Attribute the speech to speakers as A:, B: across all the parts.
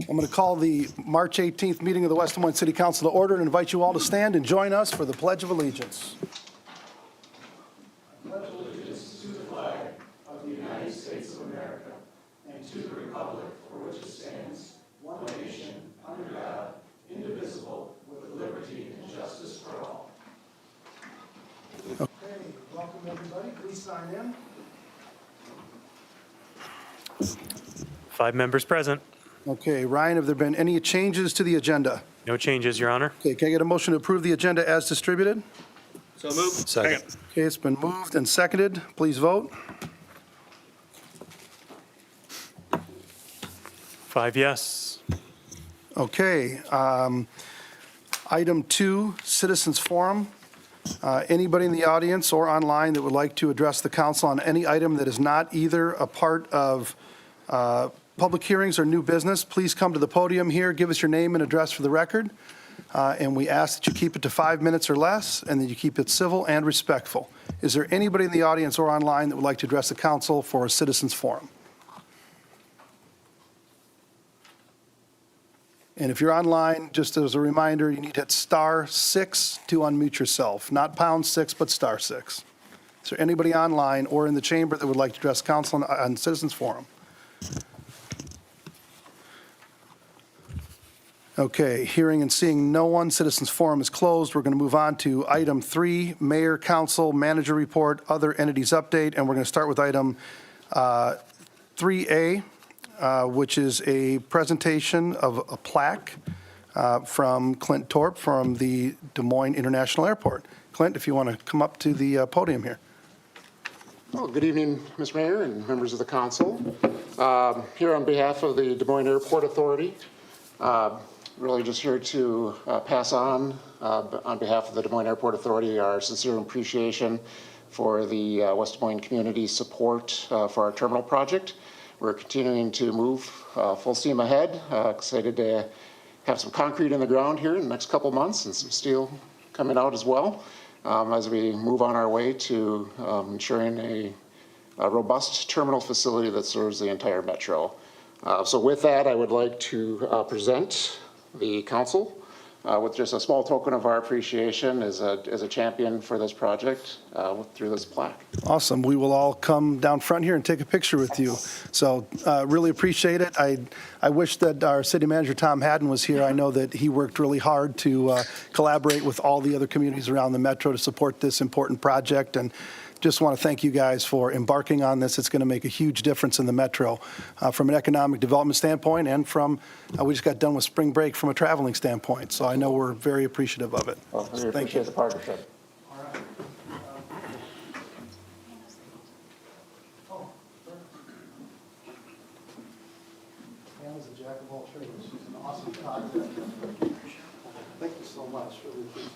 A: I'm going to call the March 18th meeting of the West Des Moines City Council to order and invite you all to stand and join us for the Pledge of Allegiance. Okay, welcome everybody. Please sign in.
B: 5 members present.
A: Okay, Ryan, have there been any changes to the agenda?
B: No changes, Your Honor.
A: Okay, can I get a motion to approve the agenda as distributed?
C: So moved.
B: Second.
A: Okay, it's been moved and seconded. Please vote.
B: 5 yes.
A: Okay, item 2, Citizens Forum. Anybody in the audience or online that would like to address the council on any item that is not either a part of public hearings or new business, please come to the podium here, give us your name and address for the record. And we ask that you keep it to 5 minutes or less, and that you keep it civil and respectful. Is there anybody in the audience or online that would like to address the council for a citizens forum? And if you're online, just as a reminder, you need to hit *6 to unmute yourself, not #6, but *6. Is there anybody online or in the chamber that would like to address council on citizens forum? Okay, hearing and seeing no one, citizens forum is closed. We're going to move on to item 3, mayor, council, manager report, other entities update, and we're going to start with item 3A, which is a presentation of a plaque from Clint Torp from the Des Moines International Airport. Clint, if you want to come up to the podium here.
D: Well, good evening, Mr. Mayor and members of the council. Here on behalf of the Des Moines Airport Authority, really just here to pass on behalf of the Des Moines Airport Authority, our sincere appreciation for the West Des Moines community's support for our terminal project. We're continuing to move full steam ahead. Excited to have some concrete in the ground here in the next couple months and some steel coming out as well as we move on our way to ensuring a robust terminal facility that serves the entire metro. So with that, I would like to present the council with just a small token of our appreciation as a champion for this project through this plaque.
A: Awesome. We will all come down front here and take a picture with you. So really appreciate it. I wish that our city manager, Tom Haddon, was here. I know that he worked really hard to collaborate with all the other communities around the metro to support this important project. And just want to thank you guys for embarking on this. It's going to make a huge difference in the metro from an economic development standpoint, and from, we just got done with spring break from a traveling standpoint. So I know we're very appreciative of it.
D: Well, we
A: Thank
D: appreciate
A: you.
D: the partnership.
A: Anna's a jack of all trades. She's an awesome contact. Thank you so much. Really appreciate it.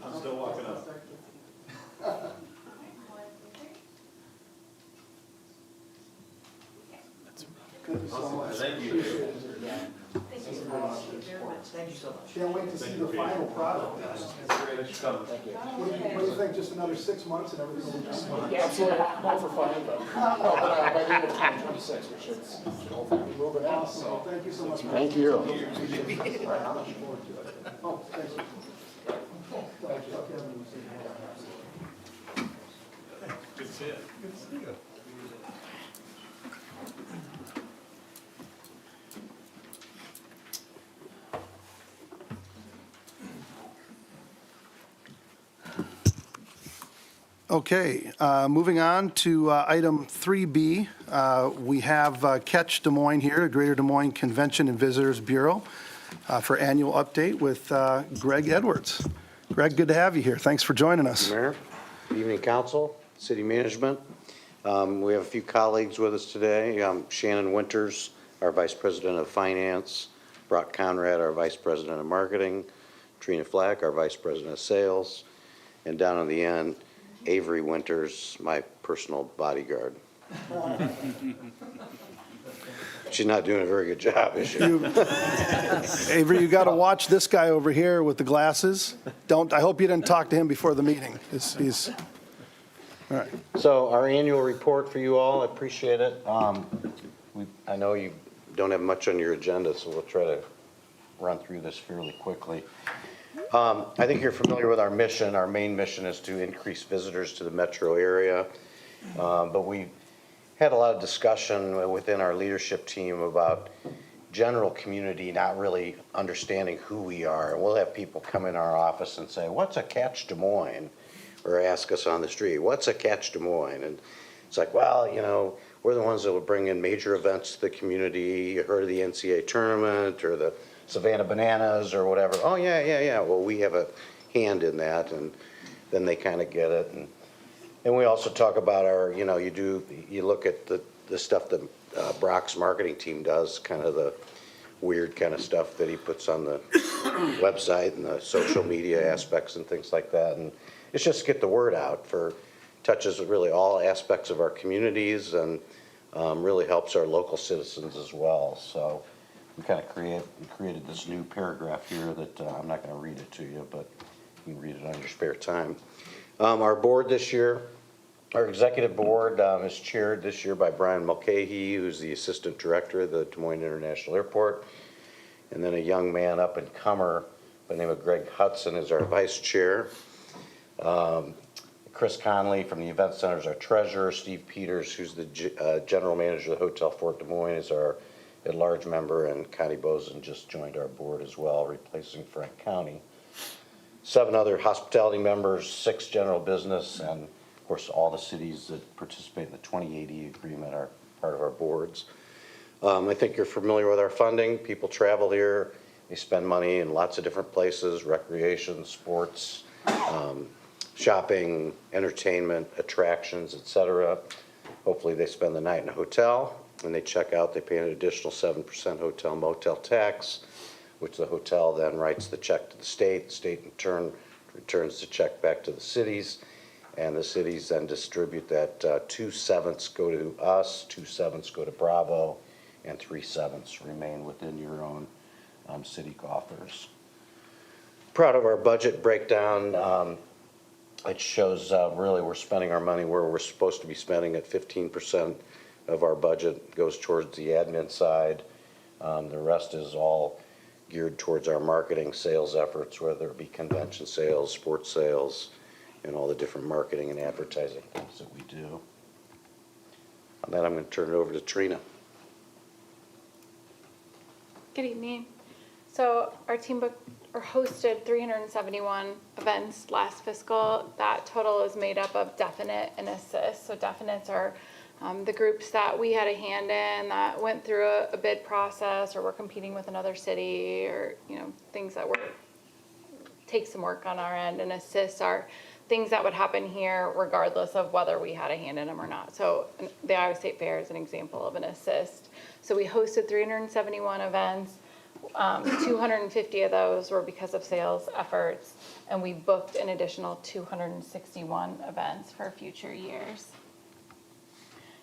C: I'm still walking up.
A: Thank you so much.
C: Thank you.
E: Thank you so much.
A: Can't wait to see the final product.
C: Thanks for coming.
A: What do you think? Just another 6 months and everything will be done?
D: Yeah, absolutely. Not for fun, but by the end of 2026, we should hopefully be moving out.
A: Awesome. Well, thank you so much.
D: Thank you.
A: Oh, thank you.
C: Good to see you.
A: Okay, moving on to item 3B. We have Catch Des Moines here, Greater Des Moines Convention and Visitors Bureau, for annual update with Greg Edwards. Greg, good to have you here. Thanks for joining us.
F: Mayor, good evening, council, city management. We have a few colleagues with us today. Shannon Winters, our Vice President of Finance, Brock Conrad, our Vice President of Marketing, Trina Flack, our Vice President of Sales, and down on the end, Avery Winters, my personal bodyguard. She's not doing a very good job, is she?
A: Avery, you got to watch this guy over here with the glasses. I hope you didn't talk to him before the meeting. He's, all right.
F: So our annual report for you all, I appreciate it. I know you don't have much on your agenda, so we'll try to run through this fairly quickly. I think you're familiar with our mission. Our main mission is to increase visitors to the metro area. But we had a lot of discussion within our leadership team about general community not really understanding who we are. And we'll have people come in our office and say, what's a Catch Des Moines? Or ask us on the street, what's a Catch Des Moines? And it's like, well, you know, we're the ones that will bring in major events to the community. You heard of the NCAA tournament or the Savannah Bananas or whatever. Oh, yeah. Well, we have a hand in that, and then they kind of get it. And we also talk about our, you know, you look at the stuff that Brock's marketing team does, kind of the weird kind of stuff that he puts on the website and the social media aspects and things like that. And it's just to get the word out touches really all aspects of our communities and really helps our local citizens as well. So we kind of created this new paragraph here that I'm not going to read it to you, but you can read it on your spare time. Our board this year, our executive board is chaired this year by Brian Mulcahy, who's the assistant director of the Des Moines International Airport. And then a young man up and comer by the name of Greg Hudson is our vice chair. Chris Conley from the Event Center is our treasurer. Steve Peters, who's the general manager of the Hotel Fort Des Moines, is our at-large member, and Connie Bozen just joined our board as well, replacing Frank County. 7 other hospitality members, 6 general business, and of course all the cities that participate in the 2080 agreement are part of our boards. I think you're familiar with our funding. People travel here. They spend money in lots of different places, recreation, sports, shopping, entertainment, attractions, etc. Hopefully they spend the night in a hotel. When they check out, they pay an additional 7% hotel motel tax, which the hotel then writes the check to the state. The state in turn returns the check back to the cities, and the cities then distribute that 2/7 go to us, 2/7 go to Bravo, and 3/7 remain within your own city coffers. Proud of our budget breakdown. It shows really we're spending our money where we're supposed to be spending it. 15% of our budget goes towards the admin side. The rest is all geared towards our marketing sales efforts, whether it be convention sales, sports sales, and all the different marketing and advertising things that we do. On that, I'm going to turn it over to Trina.
E: Good evening. So our team booked or hosted 371 events last fiscal. That total is made up of definite and assist. So definites are the groups that we had a hand in that went through a bid process or were competing with another city, or things that take some work on our end. And assists are things that would happen here regardless of whether we had a hand in them or not. So the Iowa State Fair is an example of an assist. So we hosted 371 events. 250 of those were because of sales efforts, and we booked an additional 261 events for future years.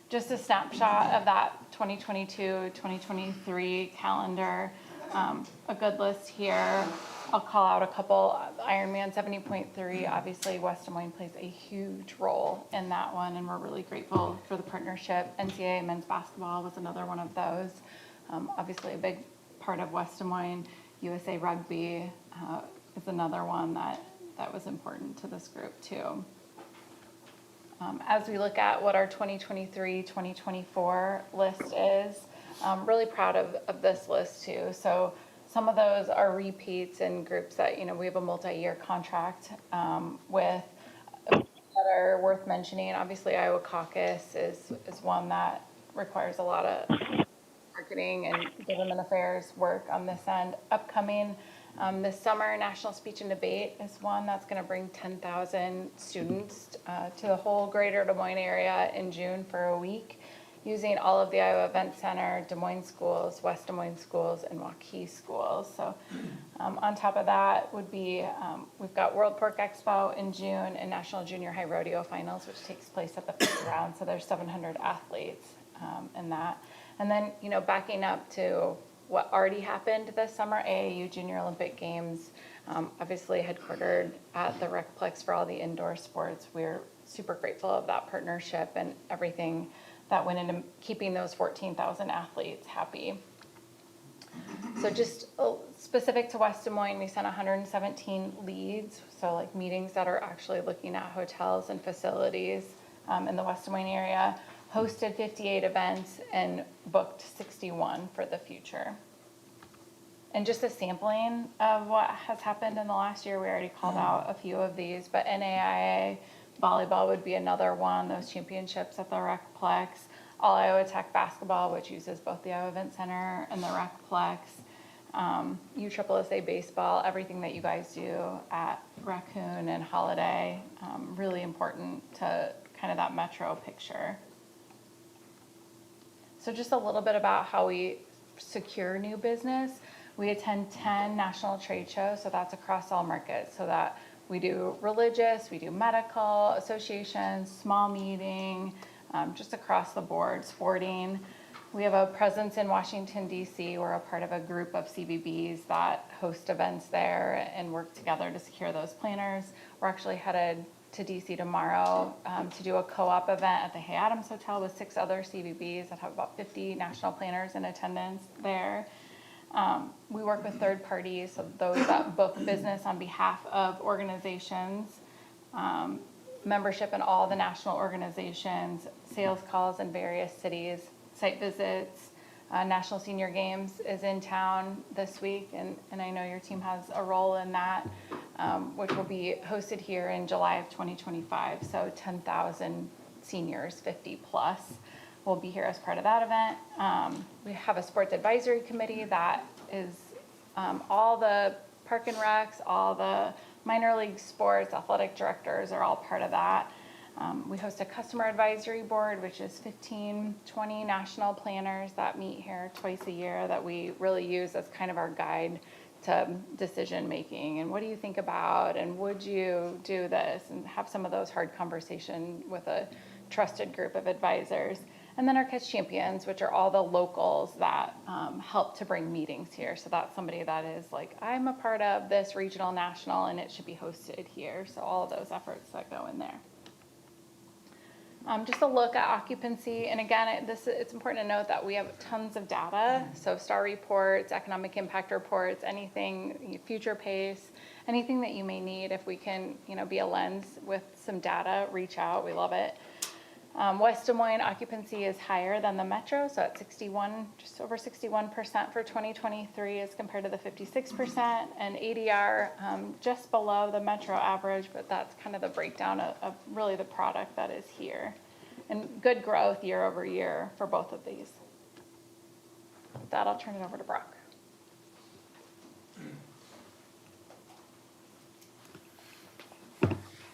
E: Just a snapshot of that 2022-2023 calendar, a good list here. I'll call out a couple. Ironman 70.3, obviously West Des Moines plays a huge role in that one, and we're really grateful for the partnership. NCAA men's basketball was another one of those. Obviously a big part of West Des Moines. USA Rugby is another one that was important to this group too. As we look at what our 2023-2024 list is, I'm really proud of this list too. So some of those are repeats and groups that we have a multi-year contract with that are worth mentioning. Obviously Iowa Caucus is one that requires a lot of marketing and government affairs work on this end. Upcoming this summer, National Speech and Debate is one that's going to bring 10,000 students to the whole greater Des Moines area in June for a week, using all of the Iowa Event Center, Des Moines schools, West Des Moines schools, and Waukee schools. So on top of that would be, we've got World Pork Expo in June and National Junior High Rodeo Finals, which takes place at the first round. So there's 700 athletes in that. And then, backing up to what already happened this summer, AAU Junior Olympic Games, obviously headquartered at the Recplex for all the indoor sports. We're super grateful of that partnership and everything that went into keeping those 14,000 athletes happy. So just specific to West Des Moines, we sent 117 leads, so like meetings that are actually looking at hotels and facilities in the West Des Moines area, hosted 58 events, and booked 61 for the future. And just a sampling of what has happened in the last year, we already called out a few of these, but NAIA volleyball would be another one, those championships at the Recplex. All Iowa Tech basketball, which uses both the Iowa Event Center and the Recplex. USSSA baseball, everything that you guys do at Raccoon and Holiday, really important to kind of that metro picture. So just a little bit about how we secure new business. We attend 10 national trade shows, so that's across all markets, so that we do religious, we do medical, associations, small meeting, just across the board, sporting. We have a presence in Washington, D.C. We're a part of a group of CVBs that host events there and work together to secure those planners. We're actually headed to D.C. tomorrow to do a co-op event at the Hay Adams Hotel with 6 other CVBs that have about 50 national planners in attendance there. We work with third parties, so those that book business on behalf of organizations, membership in all the national organizations, sales calls in various cities, site visits. National Senior Games is in town this week, and I know your team has a role in that, which will be hosted here in July of 2025. So 10,000 seniors, 50 plus, will be here as part of that event. We have a sports advisory committee that is all the park and recs, all the minor league sports, athletic directors are all part of that. We host a customer advisory board, which is 15, 20 national planners that meet here twice a year that we really use as kind of our guide to decision making. And what do you think about, and would you do this, and have some of those hard conversations with a trusted group of advisors. And then our Catch Champions, which are all the locals that help to bring meetings here. So that's somebody that is like, I'm a part of this regional, national, and it should be hosted here. So all of those efforts that go in there. Just a look at occupancy. And again, it's important to note that we have tons of data. So STAR reports, economic impact reports, anything, future pace, anything that you may need. If we can, be a lens with some data, reach out. We love it. West Des Moines occupancy is higher than the metro, so at 61, just over 61% for 2023 as compared to the 56%, and ADR just below the metro average, but that's kind of the breakdown of really the product that is here. And good growth year over year for both of these. With that, I'll turn it over to Brock.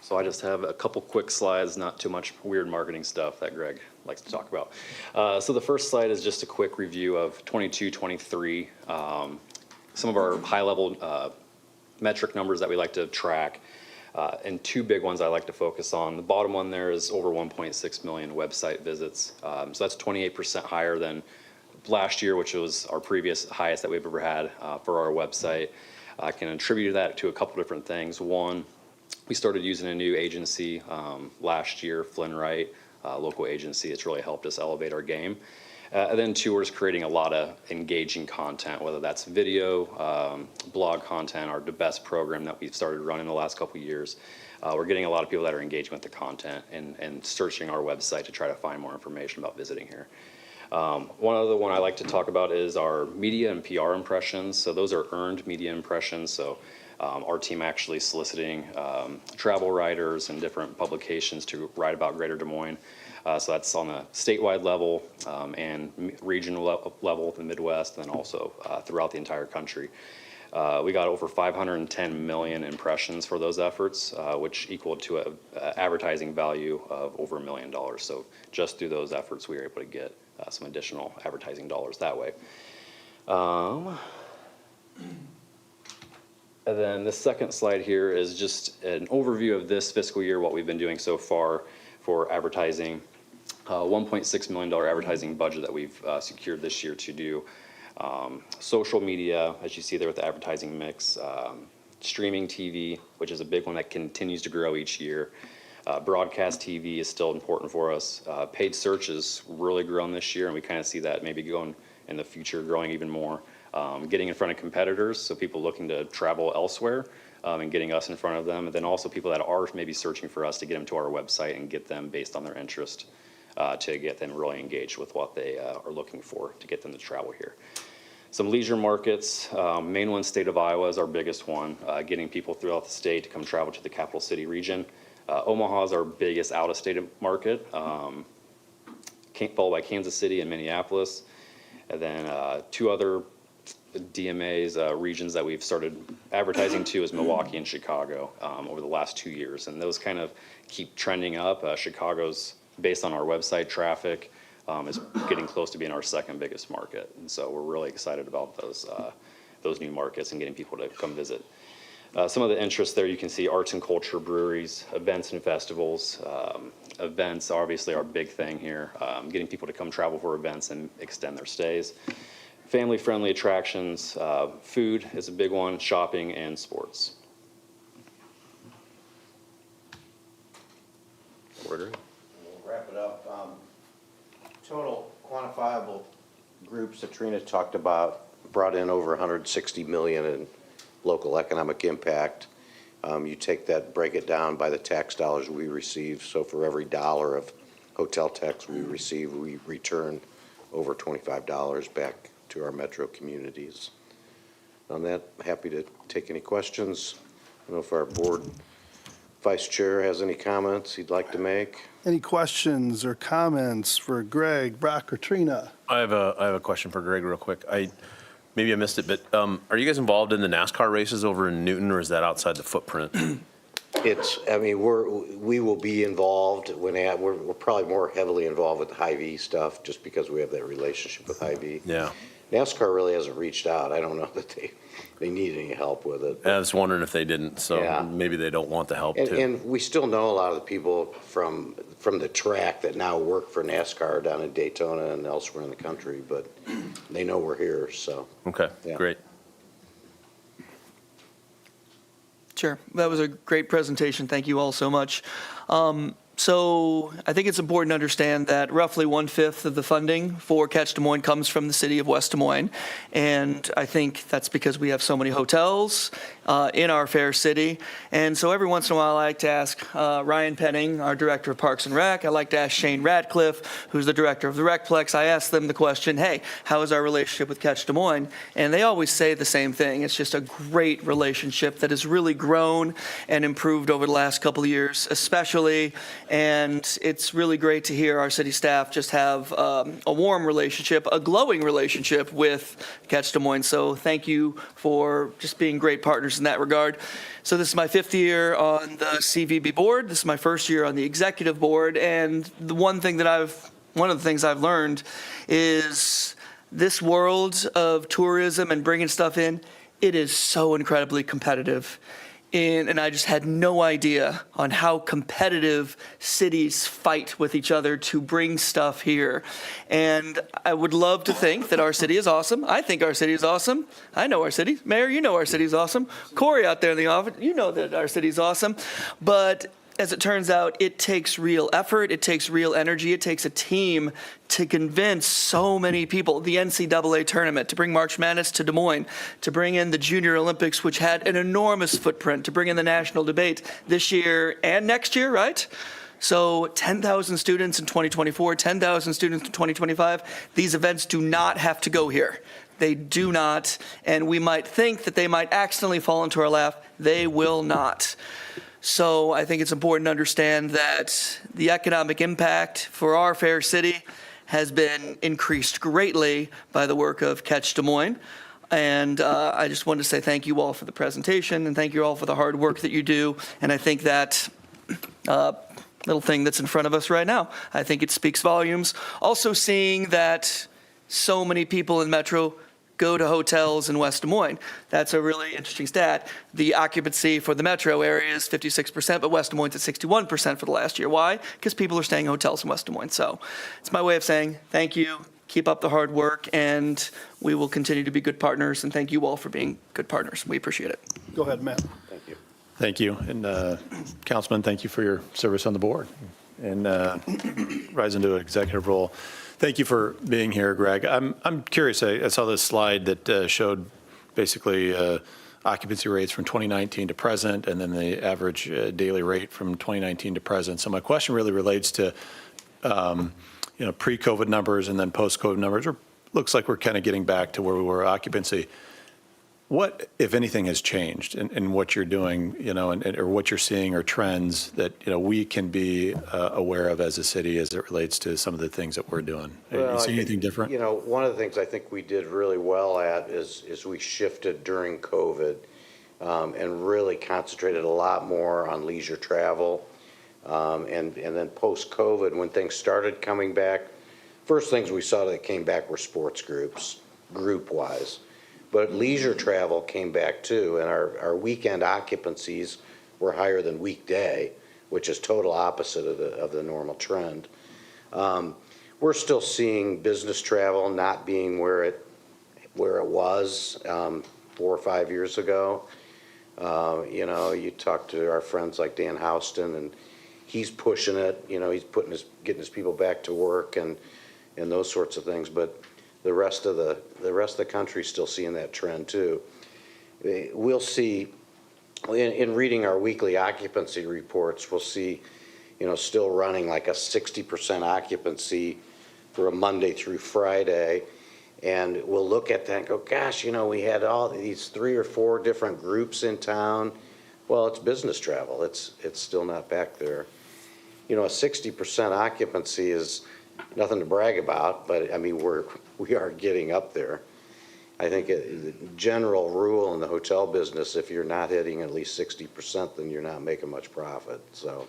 G: So I just have a couple quick slides, not too much weird marketing stuff that Greg likes to talk about. So the first slide is just a quick review of 22-23. Some of our high-level metric numbers that we like to track, and 2 big ones I like to focus on. The bottom one there is over 1.6 million website visits. So that's 28% higher than last year, which was our previous highest that we've ever had for our website. I can attribute that to a couple different things. One, we started using a new agency last year, Flynn Wright, local agency. It's really helped us elevate our game. And then 2, we're just creating a lot of engaging content, whether that's video, blog content, or the best program that we've started running the last couple of years. We're getting a lot of people that are engaging with the content and searching our website to try to find more information about visiting here. One other one I like to talk about is our media and PR impressions. So those are earned media impressions. So our team actually soliciting travel writers and different publications to write about Greater Des Moines. So that's on a statewide level and regional level in the Midwest, and then also throughout the entire country. We got over 510 million impressions for those efforts, which equaled to an advertising value of over $1 million. So just through those efforts, we were able to get some additional advertising dollars that way. And then the second slide here is just an overview of this fiscal year, what we've been doing so far for advertising. $1.6 million advertising budget that we've secured this year to do social media, as you see there with the advertising mix, streaming TV, which is a big one that continues to grow each year. Broadcast TV is still important for us. Paid search has really grown this year, and we kind of see that maybe going in the future, growing even more. Getting in front of competitors, so people looking to travel elsewhere, and getting us in front of them. And then also people that are maybe searching for us to get them to our website and get them based on their interest, to get them really engaged with what they are looking for to get them to travel here. Some leisure markets, main one, state of Iowa is our biggest one, getting people throughout the state to come travel to the capital city region. Omaha is our biggest out-of-state market, followed by Kansas City and Minneapolis. And then 2 other DMAs, regions that we've started advertising to is Milwaukee and Chicago over the last 2 years. And those kind of keep trending up. Chicago's, based on our website traffic, is getting close to being our 2nd biggest market. And so we're really excited about those new markets and getting people to come visit. Some of the interests there, you can see arts and culture, breweries, events and festivals. Events obviously are a big thing here, getting people to come travel for events and extend their stays. Family-friendly attractions, food is a big one, shopping, and sports.
F: We'll wrap it up. Total quantifiable groups that Trina talked about brought in over $160 million in local economic impact. You take that, break it down by the tax dollars we receive. So for every dollar of hotel tax we receive, we return over $25 back to our metro communities. On that, happy to take any questions. I don't know if our board vice chair has any comments he'd like to make.
A: Any questions or comments for Greg, Brock, or Trina?
H: I have a question for Greg real quick. Maybe I missed it, but are you guys involved in the NASCAR races over in Newton, or is that outside the footprint?
F: We will be involved we're probably more heavily involved with the Hy-Vee stuff just because we have that relationship with Hy-Vee.
H: Yeah.
F: NASCAR really hasn't reached out. I don't know that they need any help with it.
H: I was wondering if they didn't, so
F: Yeah.
H: maybe they don't want the help too.
F: And we still know a lot of the people from the track that now work for NASCAR down in Daytona and elsewhere in the country, but they know we're here, so.
H: Okay,
F: Yeah.
H: great.
I: Sure. That was a great presentation. Thank you all so much. So I think it's important to understand that roughly 1/5 of the funding for Catch Des Moines comes from the city of West Des Moines. And I think that's because we have so many hotels in our fair city. And so every once in a while, I like to ask Ryan Penning, our director of Parks and Rec. I like to ask Shane Radcliffe, who's the director of the Recplex. I ask them the question, hey, how is our relationship with Catch Des Moines? And they always say the same thing. It's just a great relationship that has really grown and improved over the last couple of years, especially. And it's really great to hear our city staff just have a warm relationship, a glowing relationship with Catch Des Moines. So thank you for just being great partners in that regard. So this is my 5th year on the CVB board. This is my 1st year on the executive board. And one of the things I've learned is this world of tourism and bringing stuff in, it is so incredibly competitive. And I just had no idea on how competitive cities fight with each other to bring stuff here. And I would love to think that our city is awesome. I think our city is awesome. I know our city. Mayor, you know our city is awesome. Corey out there in the office, you know that our city is awesome. But as it turns out, it takes real effort, it takes real energy, it takes a team to convince so many people, the NCAA tournament, to bring March Madness to Des Moines, to bring in the Junior Olympics, which had an enormous footprint, to bring in the national debate this year and next year, right? So 10,000 students in 2024, 10,000 students in 2025. These events do not have to go here. They do not, and we might think that they might accidentally fall into our lap. They will not. So I think it's important to understand that the economic impact for our fair city has been increased greatly by the work of Catch Des Moines. And I just wanted to say thank you all for the presentation and thank you all for the hard work that you do. And I think that little thing that's in front of us right now, I think it speaks volumes. Also seeing that so many people in Metro go to hotels in West Des Moines. That's a really interesting stat. The occupancy for the metro area is 56%, but West Des Moines at 61% for the last year. Why? Because people are staying in hotels in West Des Moines. So it's my way of saying thank you, keep up the hard work, and we will continue to be good partners, and thank you all for being good partners. We appreciate it.
A: Go ahead, Matt.
F: Thank you.
J: Thank you. And Councilman, thank you for your service on the board and rising to an executive role. Thank you for being here, Greg. I'm curious, I saw this slide that showed basically occupancy rates from 2019 to present, and then the average daily rate from 2019 to present. So my question really relates to, pre-COVID numbers and then post-COVID numbers. Looks like we're kind of getting back to where we were occupancy. What, if anything, has changed in what you're doing, or what you're seeing, or trends that, we can be aware of as a city as it relates to some of the things that we're doing? Are you seeing anything different?
F: One of the things I think we did really well at is we shifted during COVID and really concentrated a lot more on leisure travel. And then post-COVID, when things started coming back, first things we saw that came back were sports groups, group-wise. But leisure travel came back too, and our weekend occupancies were higher than weekday, which is total opposite of the normal trend. We're still seeing business travel not being where it was 4 or 5 years ago. You talk to our friends like Dan Houston, and he's pushing it. He's getting his people back to work and those sorts of things. But the rest of the country is still seeing that trend too. We'll see in reading our weekly occupancy reports, we'll see, still running like a 60% occupancy for a Monday through Friday. And we'll look at that and go, gosh, we had all these 3 or 4 different groups in town. Well, it's business travel. It's still not back there. A 60% occupancy is nothing to brag about, but I mean, we are getting up there. I think the general rule in the hotel business, if you're not hitting at least 60%, then you're not making much profit, so.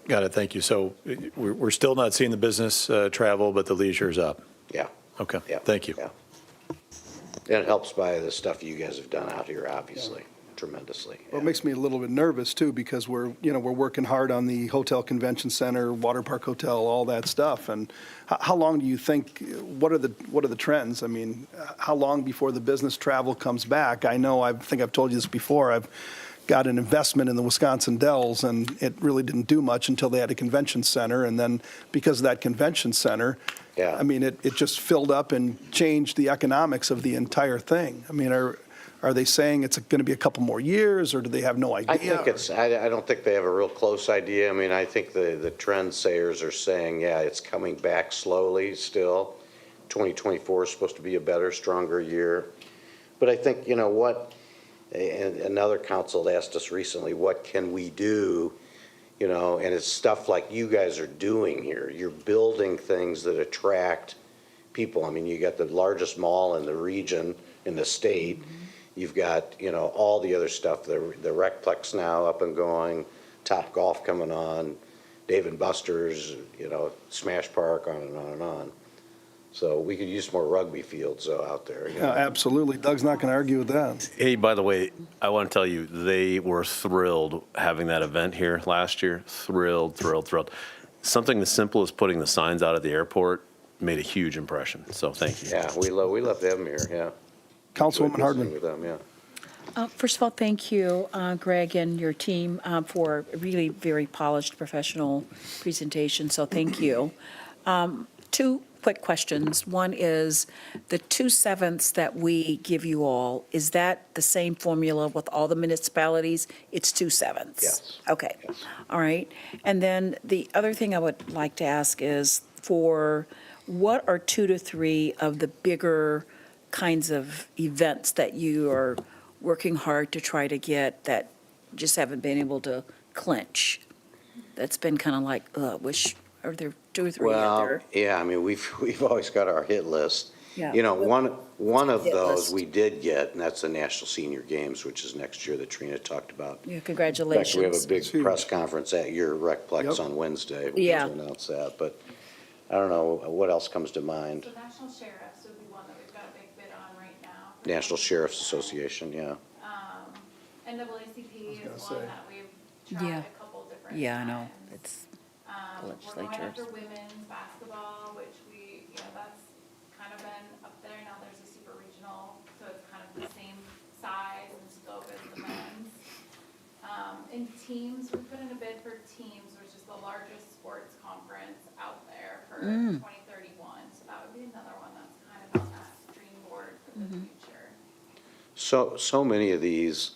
J: Got it. Thank you. So we're still not seeing the business travel, but the leisure is up.
F: Yeah.
J: Okay.
F: Yeah.
J: Thank you.
F: Yeah. And it helps by the stuff you guys have done out here, obviously, tremendously.
A: Well, it makes me a little bit nervous too, because we're working hard on the hotel convention center, water park hotel, all that stuff. And how long do you think, what are the trends? I mean, how long before the business travel comes back? I know, I think I've told you this before, I've got an investment in the Wisconsin Dells, and it really didn't do much until they had a convention center. And then because of that convention center,
F: Yeah.
A: I mean, it just filled up and changed the economics of the entire thing. I mean, are they saying it's going to be a couple more years, or do they have no idea?
F: I don't think they have a real close idea. I mean, I think the trend sayers are saying, yeah, it's coming back slowly still. 2024 is supposed to be a better, stronger year. But I think, and another council asked us recently, what can we do? And it's stuff like you guys are doing here. You're building things that attract people. I mean, you got the largest mall in the region, in the state. You've got, all the other stuff, the Recplex now up and going, Top Golf coming on, Dave & Buster's, Smash Park, on and on and on. So we could use more rugby fields out there.
A: Yeah, absolutely. Doug's not going to argue with that.
H: Hey, by the way, I want to tell you, they were thrilled having that event here last year. Thrilled. Something as simple as putting the signs out at the airport made a huge impression. So thank you.
F: Yeah, we love them here, yeah.
A: Councilwoman
F: Enjoyed
A: Hardman.
F: visiting with them, yeah.
K: First of all, thank you, Greg, and your team for a really very polished, professional presentation, so thank you. 2 quick questions. One is, the 2/7 that we give you all, is that the same formula with all the municipalities? It's 2/7?
F: Yes.
K: Okay,
F: Yes.
K: all right. And then the other thing I would like to ask is, what are 2 to 3 of the bigger kinds of events that you are working hard to try to get that just haven't been able to clinch? That's been kind of like, are there 2 or 3 out
F: Well,
K: there?
F: yeah, I mean, we've always got our hit list.
K: Yeah.
F: One of
K: Hit
F: those
K: list.
F: we did get, and that's the National Senior Games, which is next year that Trina talked about.
K: Yeah,
F: In fact,
K: congratulations.
F: we have a big
A: huge.
F: press conference at your Recplex
A: Yep.
F: on Wednesday. We're
K: Yeah.
F: going to announce that, but I don't know, what else comes to mind?
E: The national sheriffs would be one
F: National Sheriff's Association, yeah.
E: NAACP is
A: say.
E: one that we've
K: Yeah.
E: tried a couple different
K: Yeah, I know.
E: times.
K: It's
E: We're going
K: legislatures.
E: after women's basketball, which that's kind of been up there. Now there's a super regional, so it's kind of the same size and scope as the men's. In teams, we put in a bid for teams, which is the largest sports conference out there for 2031. So that would be another one that's kind of on that dream board for the future.
F: So many of these,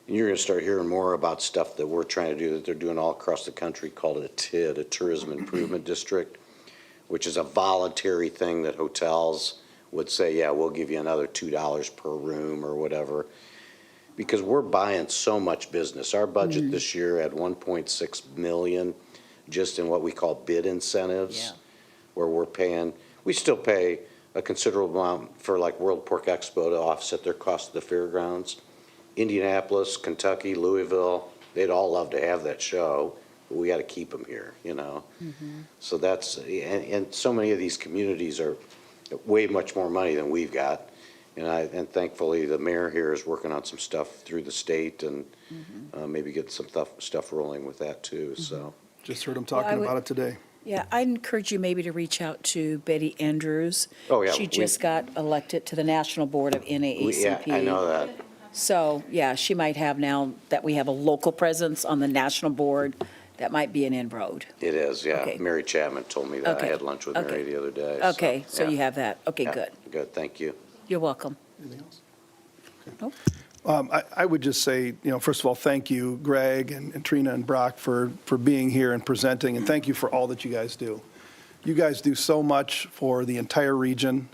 F: and you're gonna start hearing more about stuff that we're trying to do, that they're doing all across the country, called a TID, a Tourism Improvement District, which is a voluntary thing that hotels would say, yeah, we'll give you another $2 per room or whatever. Because we're buying so much business. Our budget this year had 1.6 million just in what we call bid incentives.
K: Yeah.
F: Where we're paying, we still pay a considerable amount for like World Pork Expo to offset their cost of the fairgrounds. Indianapolis, Kentucky, Louisville, they'd all love to have that show, but we gotta keep them here, you know? So that's, and so many of these communities are way much more money than we've got. And thankfully, the mayor here is working on some stuff through the state and maybe get some stuff rolling with that too, so.
A: Just heard him
K: Well, I
A: talking
K: would-
A: about it today.
K: Yeah, I'd encourage you maybe to reach out to Betty Andrews.
F: Oh, yeah,
K: She
F: we-
K: just got elected to the National Board of NAACP.
F: Yeah, I know that.
K: So, yeah, she might have now that we have a local presence on the national board, that might be an inroad.
F: It is, yeah.
K: Okay.
F: Mary Chapman told me that. I
K: Okay.
F: had lunch with
K: Okay.
F: Mary the other day.
K: Okay, so
F: yeah.
K: you have that. Okay,
F: Yeah,
K: good.
F: Good, thank you.
K: You're welcome.
A: Anything else?
K: Nope.
A: I would just say, first of all, thank you, Greg and Trina and Brock, for being here and presenting, and thank you for all that you guys do. You guys do so much for the entire region.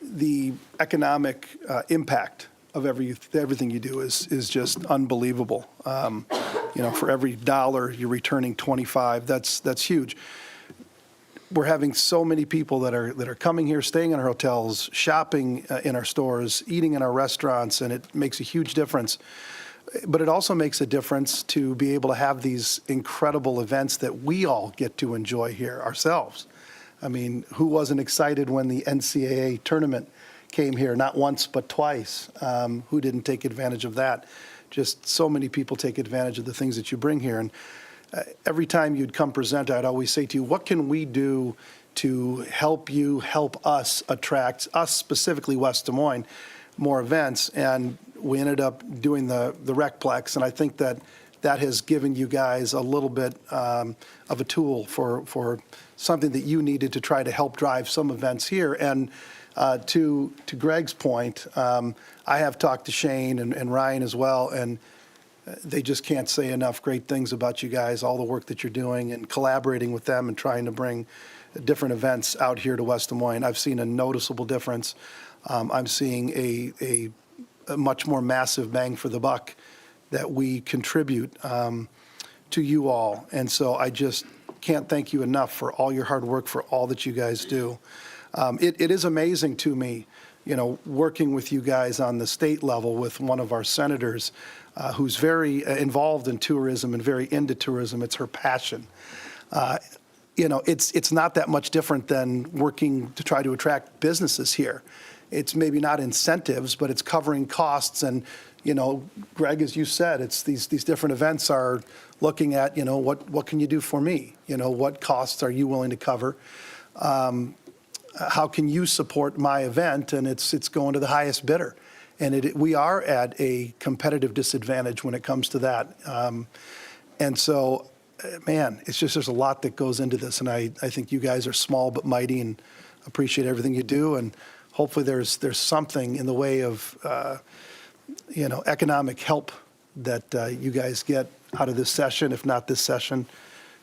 A: The economic impact of everything you do is just unbelievable. For every dollar, you're returning 25. That's huge. We're having so many people that are coming here, staying in our hotels, shopping in our stores, eating in our restaurants, and it makes a huge difference. But it also makes a difference to be able to have these incredible events that we all get to enjoy here ourselves. I mean, who wasn't excited when the NCAA tournament came here, not once but twice? Who didn't take advantage of that? Just so many people take advantage of the things that you bring here. And every time you'd come present, I'd always say to you, what can we do to help you, help us attract, us specifically West Des Moines, more events? And we ended up doing the Recplex, and I think that has given you guys a little bit of a tool for something that you needed to try to help drive some events here. And to Greg's point, I have talked to Shane and Ryan as well, and they just can't say enough great things about you guys, all the work that you're doing and collaborating with them and trying to bring different events out here to West Des Moines. I've seen a noticeable difference. I'm seeing a much more massive bang for the buck that we contribute to you all. And so I just can't thank you enough for all your hard work, for all that you guys do. It is amazing to me, working with you guys on the state level with one of our senators who's very involved in tourism and very into tourism. It's her passion. It's not that much different than working to try to attract businesses here. It's maybe not incentives, but it's covering costs. And, Greg, as you said, it's these different events are looking at, what can you do for me? What costs are you willing to cover? How can you support my event? And it's going to the highest bidder. And we are at a competitive disadvantage when it comes to that. And so, man, it's just there's a lot that goes into this. And I think you guys are small but mighty and appreciate everything you do. And hopefully there's something in the way of, economic help that you guys get out of this session. If not this session,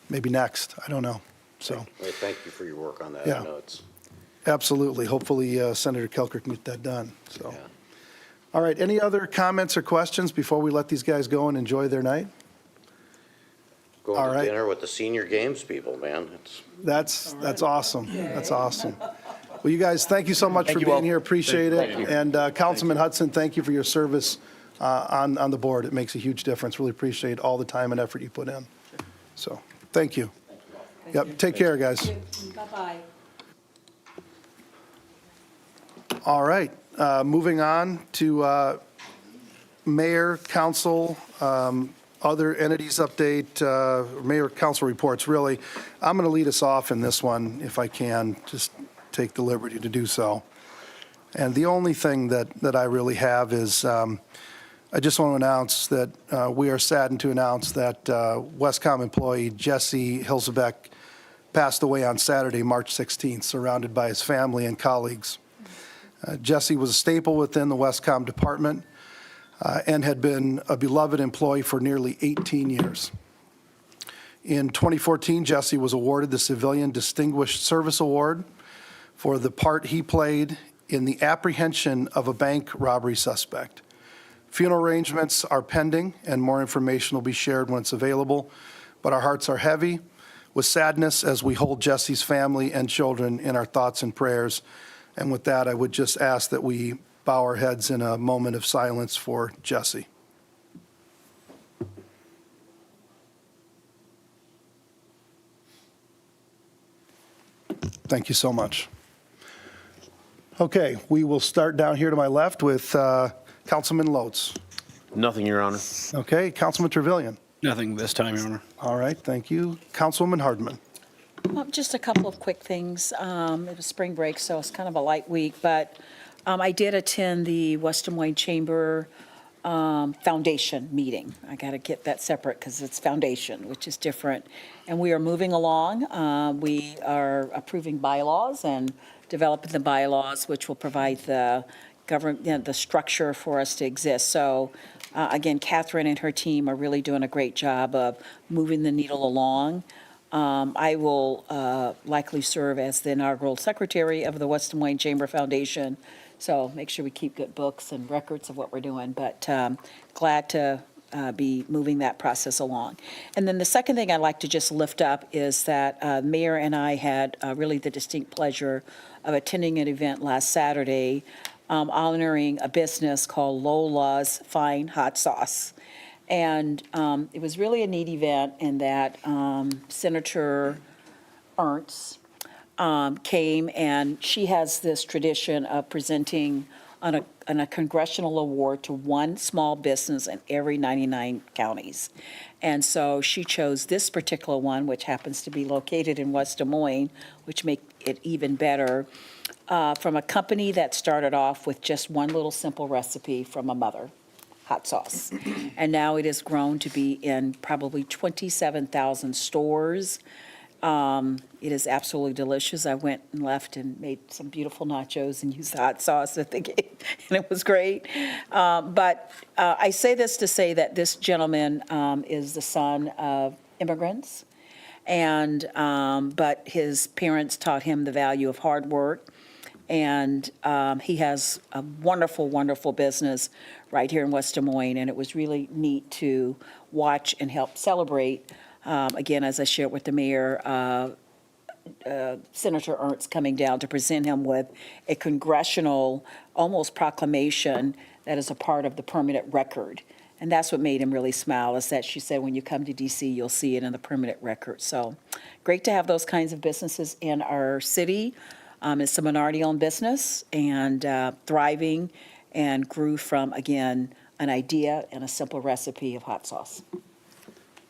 A: maybe next. I don't know. So,
F: Well, thank you for your work on that.
A: Yeah.
F: I know it's,
A: absolutely. Hopefully Senator Kelker can get that done. So.
F: yeah.
A: All right, any other comments or questions before we let these guys go and enjoy their night? All
F: Going to
A: right.
F: dinner with the senior games people, man.
A: That's awesome. That's awesome. Well, you guys, thank you so much for
I: you
A: being
I: all.
A: here. Appreciate
I: Thank
A: it.
I: you.
A: And Councilman Hudson, thank you for your service on the board. It makes a huge difference. Really appreciate all the time and effort you put in. So, thank you. Yep, take care, guys.
K: Bye-bye.
A: All right, moving on to mayor, council, other entities update, mayor, council reports, really. I'm going to lead us off in this one, if I can, just take the liberty to do so. And the only thing that I really have is, I just want to announce that we are saddened to announce that Westcom employee Jesse Hilsebeck passed away on Saturday, March 16th, surrounded by his family and colleagues. Jesse was a staple within the Westcom department and had been a beloved employee for nearly 18 years. In 2014, Jesse was awarded the Civilian Distinguished Service Award for the part he played in the apprehension of a bank robbery suspect. Funeral arrangements are pending, and more information will be shared when it's available, but our hearts are heavy with sadness as we hold Jesse's family and children in our thoughts and prayers. And with that, I would just ask that we bow our heads in a moment of silence for Jesse. Thank you so much. Okay, we will start down here to my left with Councilman Loetz.
H: Nothing, Your Honor.
A: Okay, Councilman Trevelyan.
C: Nothing this time, Your Honor.
A: All right, thank you. Councilwoman Hardman.
K: Well, just a couple of quick things. It was spring break, so it's kind of a light week, but I did attend the West Des Moines Chamber Foundation meeting. I got to get that separate because it's foundation, which is different. And we are moving along. We are approving bylaws and developing the bylaws, which will provide the government, the structure for us to exist. So again, Catherine and her team are really doing a great job of moving the needle along. I will likely serve as the inaugural secretary of the West Des Moines Chamber Foundation. So make sure we keep good books and records of what we're doing, but glad to be moving that process along. And then the second thing I'd like to just lift up is that Mayor and I had really the distinct pleasure of attending an event last Saturday honoring a business called Lola's Fine Hot Sauce. And it was really a neat event in that Senator Ernst came, and she has this tradition of presenting on a congressional award to one small business in every 99 counties. And so she chose this particular one, which happens to be located in West Des Moines, which make it even better, from a company that started off with just one little simple recipe from a mother. Hot sauce. And now it has grown to be in probably 27,000 stores. It is absolutely delicious. I went and left and made some beautiful nachos and used the hot sauce that they gave, and it was great. But I say this to say that this gentleman is the son of immigrants, and but his parents taught him the value of hard work. And he has a wonderful, wonderful business right here in West Des Moines, and it was really neat to watch and help celebrate. Again, as I shared with the mayor, Senator Ernst coming down to present him with a congressional, almost proclamation that is a part of the permanent record. And that's what made him really smile, is that she said, when you come to DC, you'll see it in the permanent record. So great to have those kinds of businesses in our city. It's a minority-owned business and thriving, and grew from, again, an idea and a simple recipe of hot sauce.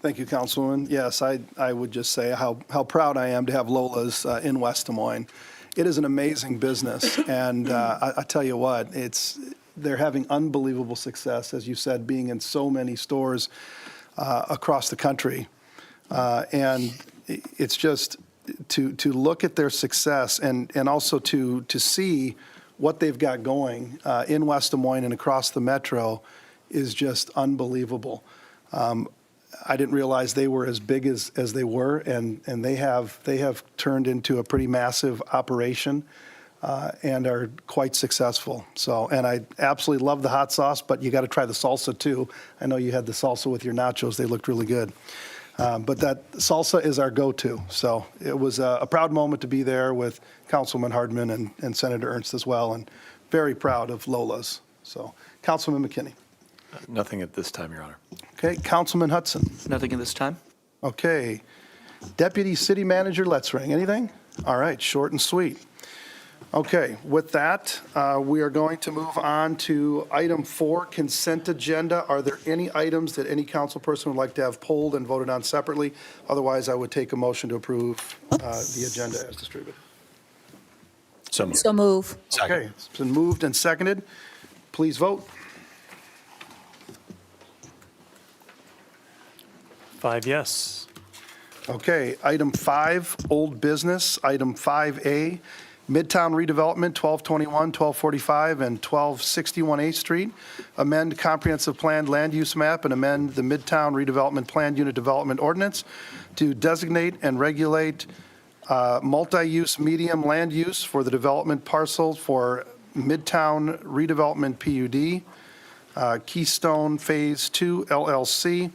A: Thank you, Councilwoman. Yes, I would just say how proud I am to have Lola's in West Des Moines. It is an amazing business, and I tell you what, they're having unbelievable success, as you said, being in so many stores across the country. And it's just to look at their success and also to see what they've got going in West Des Moines and across the metro is just unbelievable. I didn't realize they were as big as they were, and they have turned into a pretty massive operation and are quite successful. So, and I absolutely love the hot sauce, but you got to try the salsa too. I know you had the salsa with your nachos; they looked really good. But that salsa is our go-to. So it was a proud moment to be there with Councilman Hardman and Senator Ernst as well, and very proud of Lola's. So, Councilman McKinney.
J: Nothing at this time, Your Honor.
A: Okay, Councilman Hudson.
I: Nothing at this time.
A: Okay. Deputy City Manager Letzring, anything? All right, short and sweet. Okay, with that, we are going to move on to item 4, consent agenda. Are there any items that any council person would like to have polled and voted on separately? Otherwise, I would take a motion to approve the agenda as distributed.
J: So moved.
K: So move.
A: Okay, it's been moved and seconded. Please vote.
B: 5 yes.
A: Okay, item 5, old business. Item 5A, Midtown redevelopment, 1221, 1245, and 1261 8th Street. Amend comprehensive plan land use map and amend the Midtown redevelopment plan unit development ordinance to designate and regulate multi-use medium land use for the development parcel for Midtown redevelopment PUD, Keystone Phase 2 LLC.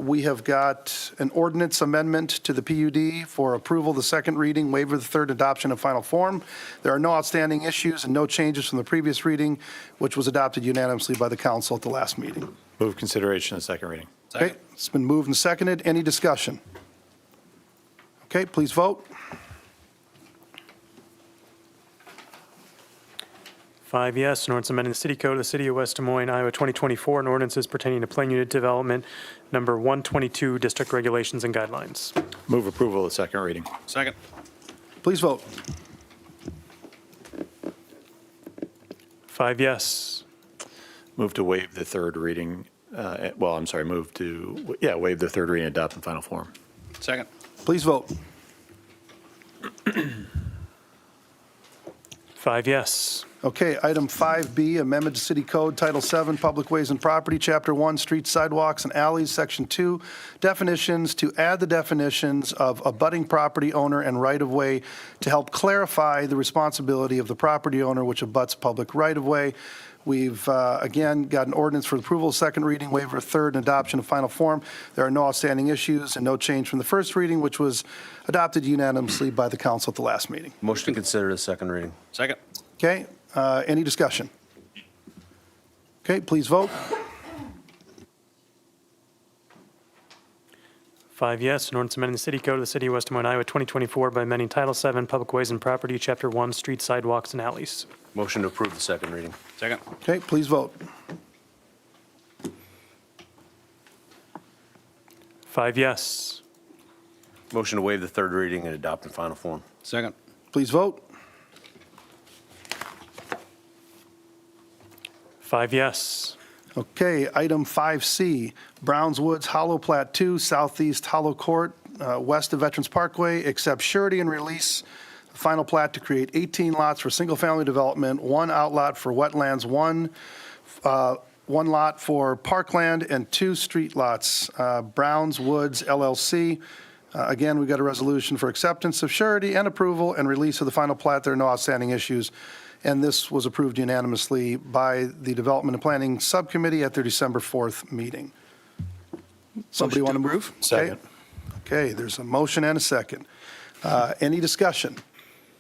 A: We have got an ordinance amendment to the PUD for approval, the second reading, waiver of the third adoption and final form. There are no outstanding issues and no changes from the previous reading, which was adopted unanimously by the council at the last meeting.
J: Move consideration of second reading.
A: Okay, it's been moved and seconded. Any discussion? Okay, please vote.
B: 5 yes, an ordinance amending the city code of the city of West Des Moines, Iowa, 2024, and ordinances pertaining to plan unit development, number 122, district regulations and guidelines.
J: Move approval of the second reading.
C: Second.
A: Please vote.
B: 5 yes.
J: Move to waive the third reading, move to, waive the third reading, adopt in final form.
C: Second.
A: Please vote.
B: 5 yes.
A: Okay, item 5B, amendment to City Code, Title 7, Public Ways and Property, Chapter 1, Streets, Sidewalks, and Alleys, Section 2, definitions, to add the definitions of abutting property owner and right-of-way to help clarify the responsibility of the property owner which abuts public right-of-way. We've, again, got an ordinance for approval, second reading, waiver of third, and adoption of final form. There are no outstanding issues and no change from the first reading, which was adopted unanimously by the council at the last meeting.
H: Motion to consider the second reading.
C: Second.
A: Okay, any discussion? Okay, please vote.
B: 5 yes, an ordinance amending the city code of the city of West Des Moines, Iowa, 2024 by amending Title 7, Public Ways and Property, Chapter 1, Streets, Sidewalks, and Alleys.
H: Motion to approve the second reading.
C: Second.
A: Okay, please vote.
B: 5 yes.
H: Motion to waive the third reading and adopt in final form.
C: Second.
A: Please vote.
B: 5 yes.
A: Okay, item 5C, Browns Woods Hollow Plat 2, Southeast Hollow Court, west of Veterans Parkway, accept surety and release the final plat to create 18 lots for single-family development, 1 outlot for wetlands, 1 lot for parkland, and 2 street lots. Browns Woods LLC. Again, we've got a resolution for acceptance of surety and approval and release of the final plat. There are no outstanding issues. And this was approved unanimously by the Development and Planning Subcommittee at their December 4th meeting. Somebody want to move?
J: Second.
A: Okay, there's a motion and a second. Any discussion?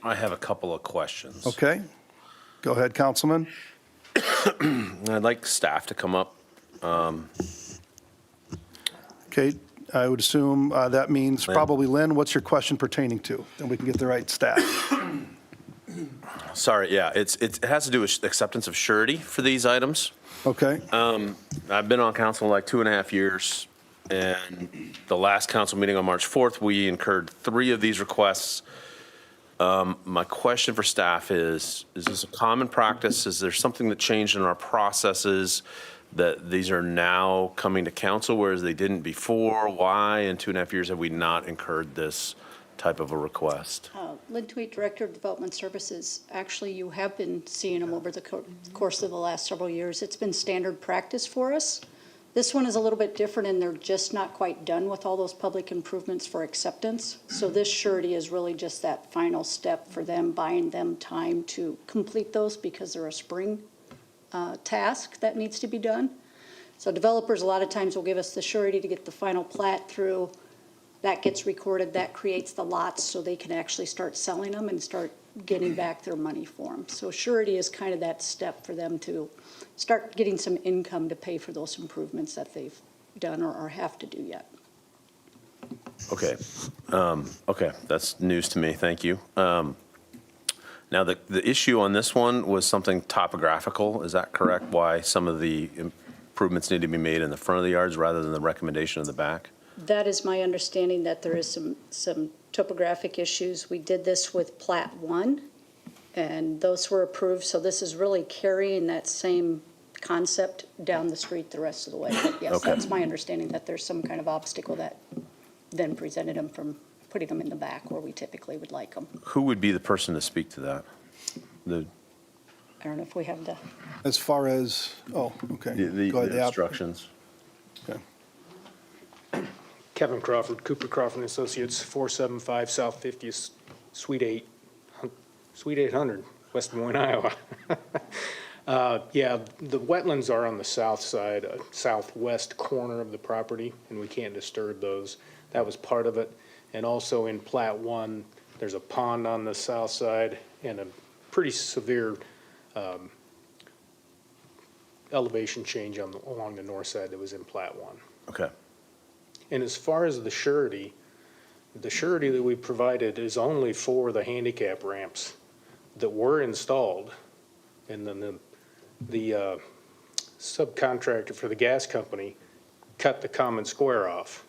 H: I have a couple of questions.
A: Okay, go ahead, Councilman.
H: I'd like staff to come up.
A: Okay, I would assume that means
H: Lynn.
A: probably Lynn. What's your question pertaining to? Then we can get the right staff.
H: Sorry, yeah, it has to do with acceptance of surety for these items.
A: Okay,
H: I've been on council like 2.5 years, and the last council meeting on March 4th, we incurred 3 of these requests. My question for staff is this a common practice? Is there something that changed in our processes that these are now coming to council, whereas they didn't before? Why in 2.5 years have we not incurred this type of a request?
L: Lynn Tweet, Director of Development Services. Actually, you have been seeing them over the course of the last several years. It's been standard practice for us. This one is a little bit different, and they're just not quite done with all those public improvements for acceptance. So this surety is really just that final step for them, buying them time to complete those because they're a spring task that needs to be done. So developers a lot of times will give us the surety to get the final plat through. That gets recorded, that creates the lots so they can actually start selling them and start getting back their money for them. So surety is kind of that step for them to start getting some income to pay for those improvements that they've done or have to do yet.
H: Okay. Okay, that's news to me. Thank you. Now, the issue on this one was something topographical, is that correct? Why some of the improvements need to be made in the front of the yards rather than the recommendation of the back?
L: That is my understanding, that there is some topographic issues. We did this with Plat 1, and those were approved, so this is really carrying that same concept down the street the rest of the way. But yes,
H: Okay.
L: that's my understanding, that there's some kind of obstacle that then prevented them from putting them in the back where we typically would like them.
H: Who would be the person to speak to that? The
L: I don't know if we have the,
A: As far as, oh, okay.
H: the
A: Go ahead, the app-
H: instructions?
A: okay.
M: Kevin Crawford, Cooper Crawford and Associates, 475 South 50th, Suite 800, West Des Moines, Iowa. Yeah, the wetlands are on the south side, southwest corner of the property, and we can't disturb those. That was part of it. And also in Plat 1, there's a pond on the south side and a pretty severe elevation change along the north side that was in Plat 1.
H: Okay.
M: And as far as the surety that we provided is only for the handicap ramps that were installed. And then the subcontractor for the gas company cut the common square off.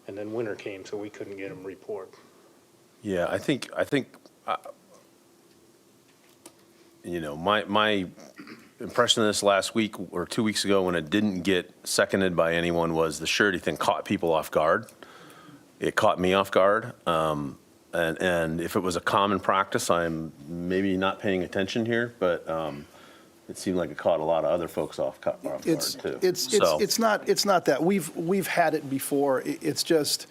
M: And then winter came, so we couldn't get them repoured.
H: Yeah, I think, you know, my impression of this last week or 2 weeks ago when it didn't get seconded by anyone was the surety thing caught people off guard. It caught me off guard. And if it was a common practice, I'm maybe not paying attention here, but it seemed like it caught a lot of other folks off guard too. So-
A: It's not that. We've had it before. It's just,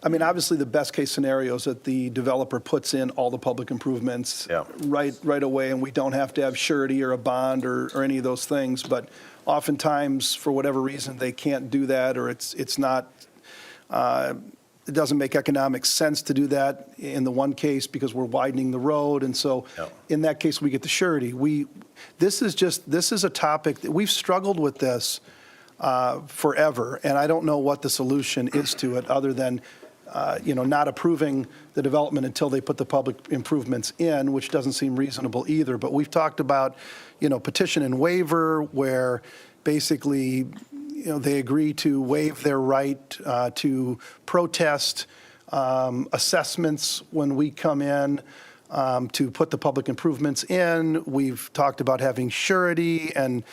A: I mean, obviously, the best-case scenario is that the developer puts in all the public improvements
H: Yeah.
A: right away, and we don't have to have surety or a bond or any of those things. But oftentimes, for whatever reason, they can't do that, or it's not, it doesn't make economic sense to do that in the one case because we're widening the road. And so
H: Yeah.
A: in that case, we get the surety. This is a topic that we've struggled with this forever, and I don't know what the solution is to it other than, not approving the development until they put the public improvements in, which doesn't seem reasonable either. But we've talked about, petition and waiver, where basically, they agree to waive their right to protest assessments when we come in to put the public improvements in. We've talked about having surety and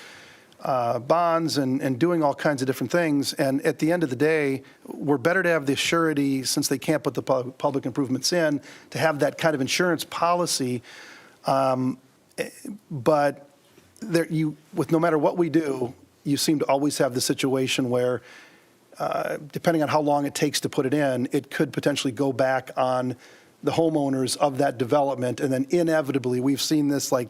A: bonds and doing all kinds of different things. And at the end of the day, we're better to have the surety, since they can't put the public improvements in, to have that kind of insurance policy. But with no matter what we do, you seem to always have the situation where, depending on how long it takes to put it in, it could potentially go back on the homeowners of that development. And then inevitably, we've seen this like,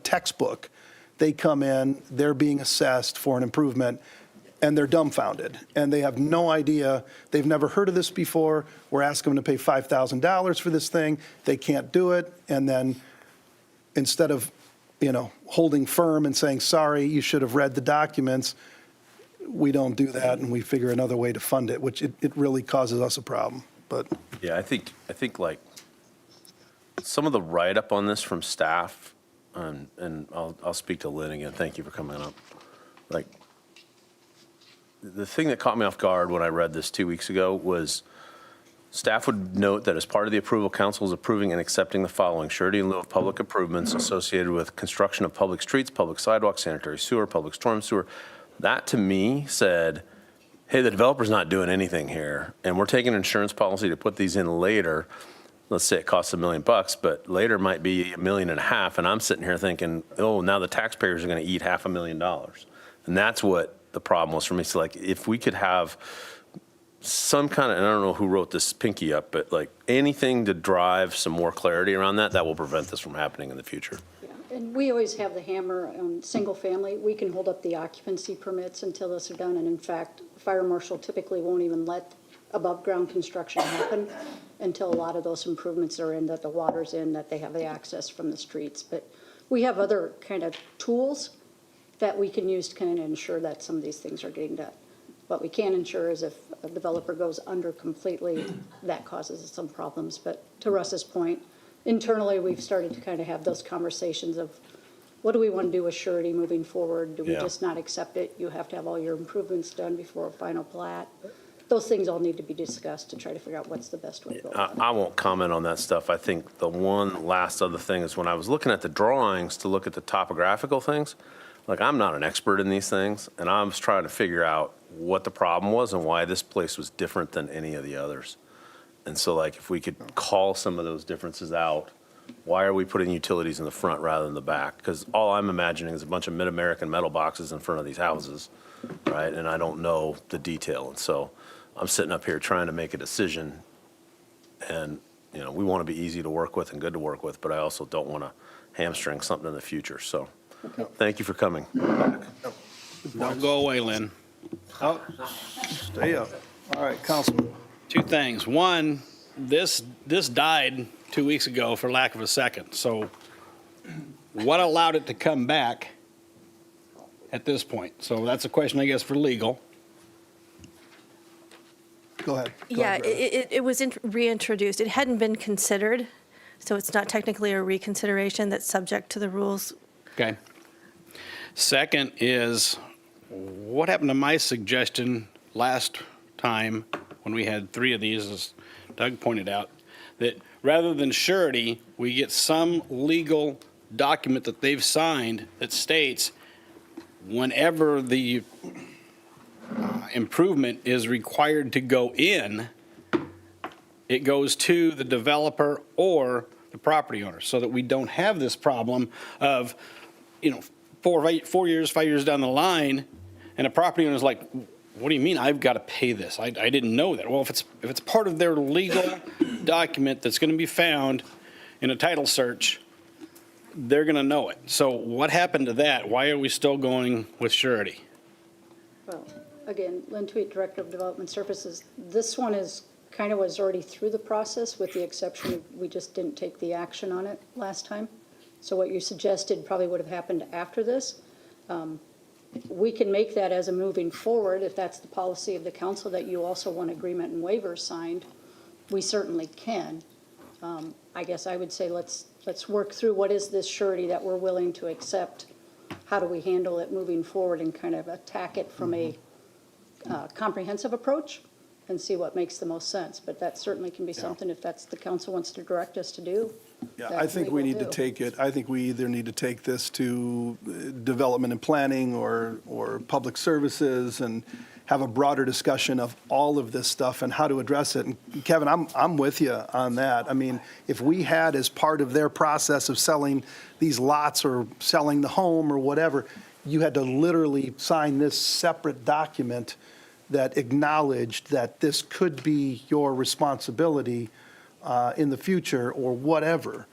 A: textbook. They come in, they're being assessed for an improvement, and they're dumbfounded. And they have no idea, they've never heard of this before. We're asking them to pay $5,000 for this thing. They can't do it. And then instead of, holding firm and saying, sorry, you should have read the documents, we don't do that, and we figure another way to fund it, which it really causes us a problem. But
H: Yeah, I think like some of the write-up on this from staff, and I'll speak to Lynn again. Thank you for coming up. Like, the thing that caught me off guard when I read this 2 weeks ago was staff would note that as part of the approval, council is approving and accepting the following: surety in lieu of public improvements associated with construction of public streets, public sidewalks, sanitary sewer, public storm sewer. That to me said, hey, the developer's not doing anything here, and we're taking an insurance policy to put these in later. Let's say it costs $1 million, but later might be $1.5 million, and I'm sitting here thinking, oh, now the taxpayers are going to eat $500,000. And that's what the problem was for me. So like, if we could have some kind of, and I don't know who wrote this pinky up, but like anything to drive some more clarity around that will prevent this from happening in the future.
L: Yeah, and we always have the hammer on single family. We can hold up the occupancy permits until those are done. And in fact, the fire marshal typically won't even let above ground construction happen until a lot of those improvements are in, that the water's in, that they have the access from the streets. But we have other kind of tools that we can use to kind of ensure that some of these things are getting done. What we can ensure is if a developer goes under completely, that causes some problems. But to Russ's point, internally, we've started to kind of have those conversations of, what do we want to do with surety moving forward? Do we
H: Yeah.
L: just not accept it? You have to have all your improvements done before a final plat. Those things all need to be discussed to try to figure out what's the best way to go.
H: I won't comment on that stuff. I think the one last other thing is when I was looking at the drawings to look at the topographical things, like I'm not an expert in these things, and I was trying to figure out what the problem was and why this place was different than any of the others. And so like if we could call some of those differences out, why are we putting utilities in the front rather than the back? Because all I'm imagining is a bunch of Mid-American metal boxes in front of these houses, right? And I don't know the detail. And so I'm sitting up here trying to make a decision, and, you know, we want to be easy to work with and good to work with, but I also don't want to hamstring something in the future. So thank you for coming back.
N: Don't go away, Lynn.
A: Oh, stay up. All right, Councilman.
N: Two things. One, this died 2 weeks ago for lack of a second. So what allowed it to come back at this point? So that's a question, I guess, for legal.
A: Go ahead. Go
O: Yeah,
A: ahead, Brenda.
O: it was reintroduced. It hadn't been considered, so it's not technically a reconsideration that's subject to the rules.
N: Okay. Second is, what happened to my suggestion last time when we had 3 of these, as Doug pointed out, that rather than surety, we get some legal document that they've signed that states whenever the improvement is required to go in, it goes to the developer or the property owner, so that we don't have this problem of, you know, 4 years, 5 years down the line, and a property owner's like, what do you mean I've got to pay this? I didn't know that. Well, if it's part of their legal document that's going to be found in a title search, they're going to know it. So what happened to that? Why are we still going with surety?
L: Well, again, Lynn Tweet, Director of Development Services. This one is kind of was already through the process, with the exception of we just didn't take the action on it last time. So what you suggested probably would have happened after this. We can make that as a moving forward, if that's the policy of the council, that you also want agreement and waivers signed. We certainly can. I guess I would say let's work through what is this surety that we're willing to accept. How do we handle it moving forward and kind of attack it from a comprehensive approach and see what makes the most sense. But that certainly can be something, if that's the council wants to direct us to do.
A: Yeah,
L: that
A: I think we
L: will
A: need to
L: do.
A: take it, I think we either need to take this to development and planning or public services and have a broader discussion of all of this stuff and how to address it. And Kevin, I'm with you on that. I mean, if we had, as part of their process of selling these lots or selling the home or whatever, you had to literally sign this separate document that acknowledged that this could be your responsibility in the future or whatever.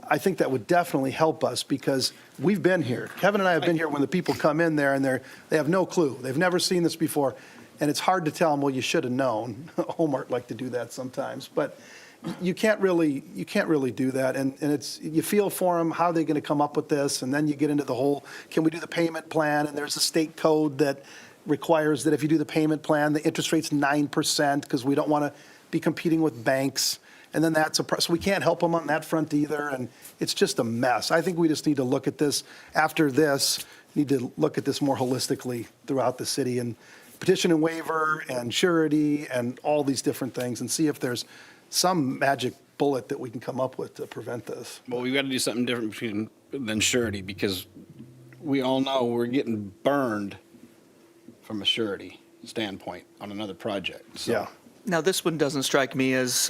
A: I think that would definitely help us, because we've been here. Kevin and I have been here when the people come in there and they have no clue. They've never seen this before. And it's hard to tell them, well, you should have known. Hallmark like to do that sometimes. But you can't really do that. And it's, you feel for them, how are they going to come up with this? And then you get into the whole, can we do the payment plan? And there's a state code that requires that if you do the payment plan, the interest rate's 9%, because we don't want to be competing with banks. And then so we can't help them on that front either, and it's just a mess. I think we just need to look at this, after this, need to look at this more holistically throughout the city, and petition and waiver and surety and all these different things, and see if there's some magic bullet that we can come up with to prevent this.
N: Well, we've got to do something different than surety, because we all know we're getting burned from a surety standpoint on another project. So.
A: Yeah.
I: Now, this one doesn't strike me as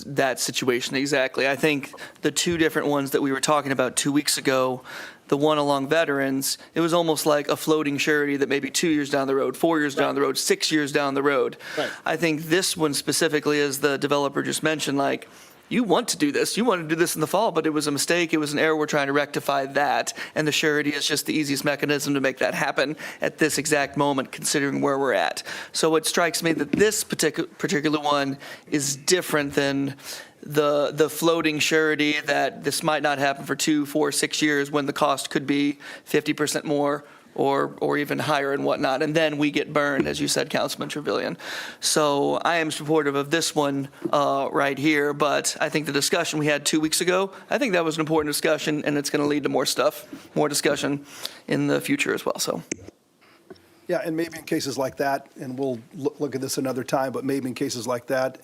I: that situation exactly. I think the two different ones that we were talking about 2 weeks ago, the one along veterans, it was almost like a floating surety that maybe 2 years down the road, 4 years down the road, 6 years down the road.
N: Right.
I: I think this one specifically, as the developer just mentioned, like, you want to do this, you want to do this in the fall, but it was a mistake, it was an error, we're trying to rectify that, and the surety is just the easiest mechanism to make that happen at this exact moment, considering where we're at. So it strikes me that this particular one is different than the floating surety, that this might not happen for 2, 4, 6 years when the cost could be 50% more or even higher and whatnot, and then we get burned, as you said, Councilman Trevilian. So I am supportive of this one right here, but I think the discussion we had 2 weeks ago, I think that was an important discussion, and it's going to lead to more stuff, more discussion in the future as well, so.
A: Yeah, and maybe in cases like that, and we'll look at this another time, but maybe in cases like that,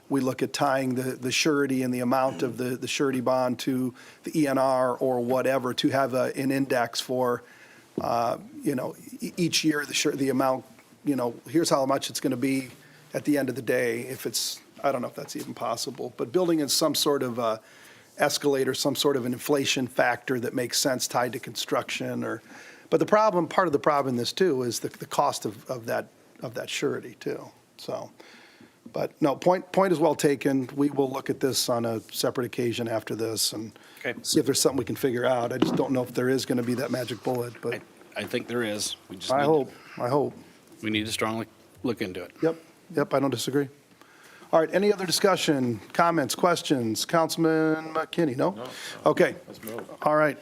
A: we look at tying the surety and the amount of the surety bond to the ENR or whatever to have an index for, each year, the amount, here's how much it's going to be at the end of the day. If it's, I don't know if that's even possible, but building in some sort of escalator, some sort of an inflation factor that makes sense tied to construction but part of the problem in this too is the cost of that surety too. So, but no, point is well taken. We will look at this on a separate occasion after this and see if there's something we can figure out. I just don't know if there is going to be that magic bullet, but
N: I think there is. We just
A: I
N: need
A: hope.
N: We need to strongly look into it.
A: Yep, I don't disagree. All right, any other discussion, comments, questions? Councilman McKinney, no? Okay. All right.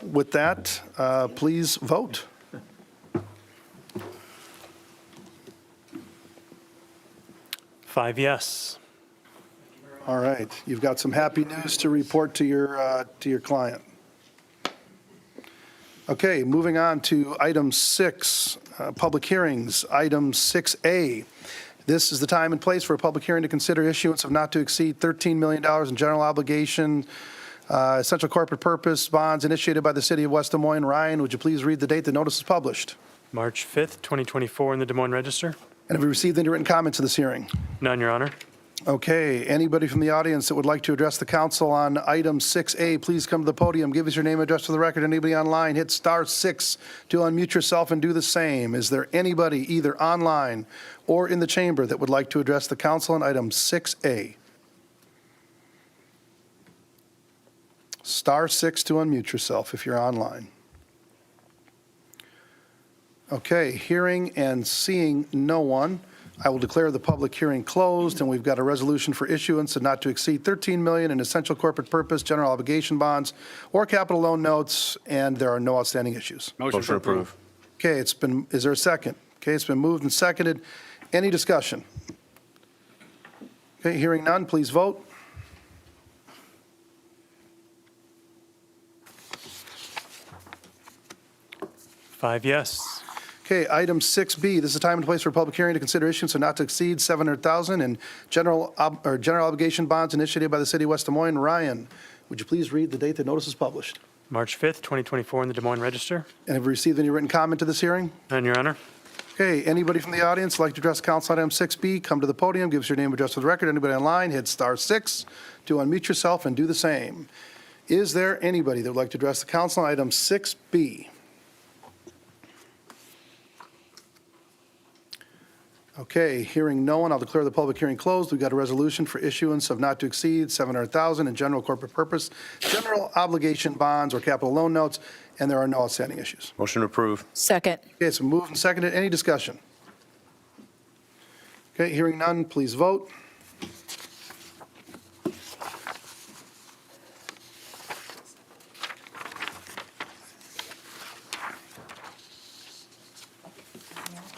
A: With that, please vote.
B: Five yes.
A: All right, you've got some happy news to report to your client. Okay, moving on to item 6, public hearings. Item 6A. This is the time and place for a public hearing to consider issuance of not to exceed $13 million in general obligation, essential corporate purpose bonds initiated by the city of West Des Moines. Ryan, would you please read the date the notice is published?
B: March 5th, 2024 in the Des Moines Register.
A: And have we received any written comments to this hearing?
B: None, Your Honor.
A: Okay, anybody from the audience that would like to address the council on item 6A, please come to the podium. Give us your name and address for the record. Anybody online, hit *6 to unmute yourself and do the same. Is there anybody either online or in the chamber that would like to address the council on item 6A? *6 to unmute yourself if you're online. Okay, hearing and seeing no one, I will declare the public hearing closed, and we've got a resolution for issuance of not to exceed $13 million in essential corporate purpose, general obligation bonds, or capital loan notes, and there are no outstanding issues.
N: Motion to approve.
A: Okay, is there a second? Okay, it's been moved and seconded. Any discussion? Okay, hearing none, please vote.
B: Five yes.
A: Okay, item 6B, this is a time and place for a public hearing to consider issuance of not to exceed $700,000 in general obligation bonds initiated by the city of West Des Moines. Ryan, would you please read the date the notice is published?
B: March 5th, 2024 in the Des Moines Register.
A: And have we received any written comment to this hearing?
B: None, Your Honor.
A: Okay, anybody from the audience like to address council on item 6B, come to the podium, give us your name and address for the record. Anybody online, hit *6 to unmute yourself and do the same. Is there anybody that would like to address the council on item 6B? Okay, hearing no one, I'll declare the public hearing closed. We've got a resolution for issuance of not to exceed $700,000 in general corporate purpose, general obligation bonds or capital loan notes, and there are no outstanding issues.
H: Motion to approve.
K: Second.
A: Okay, it's been moved and seconded. Any discussion? Okay, hearing none, please vote.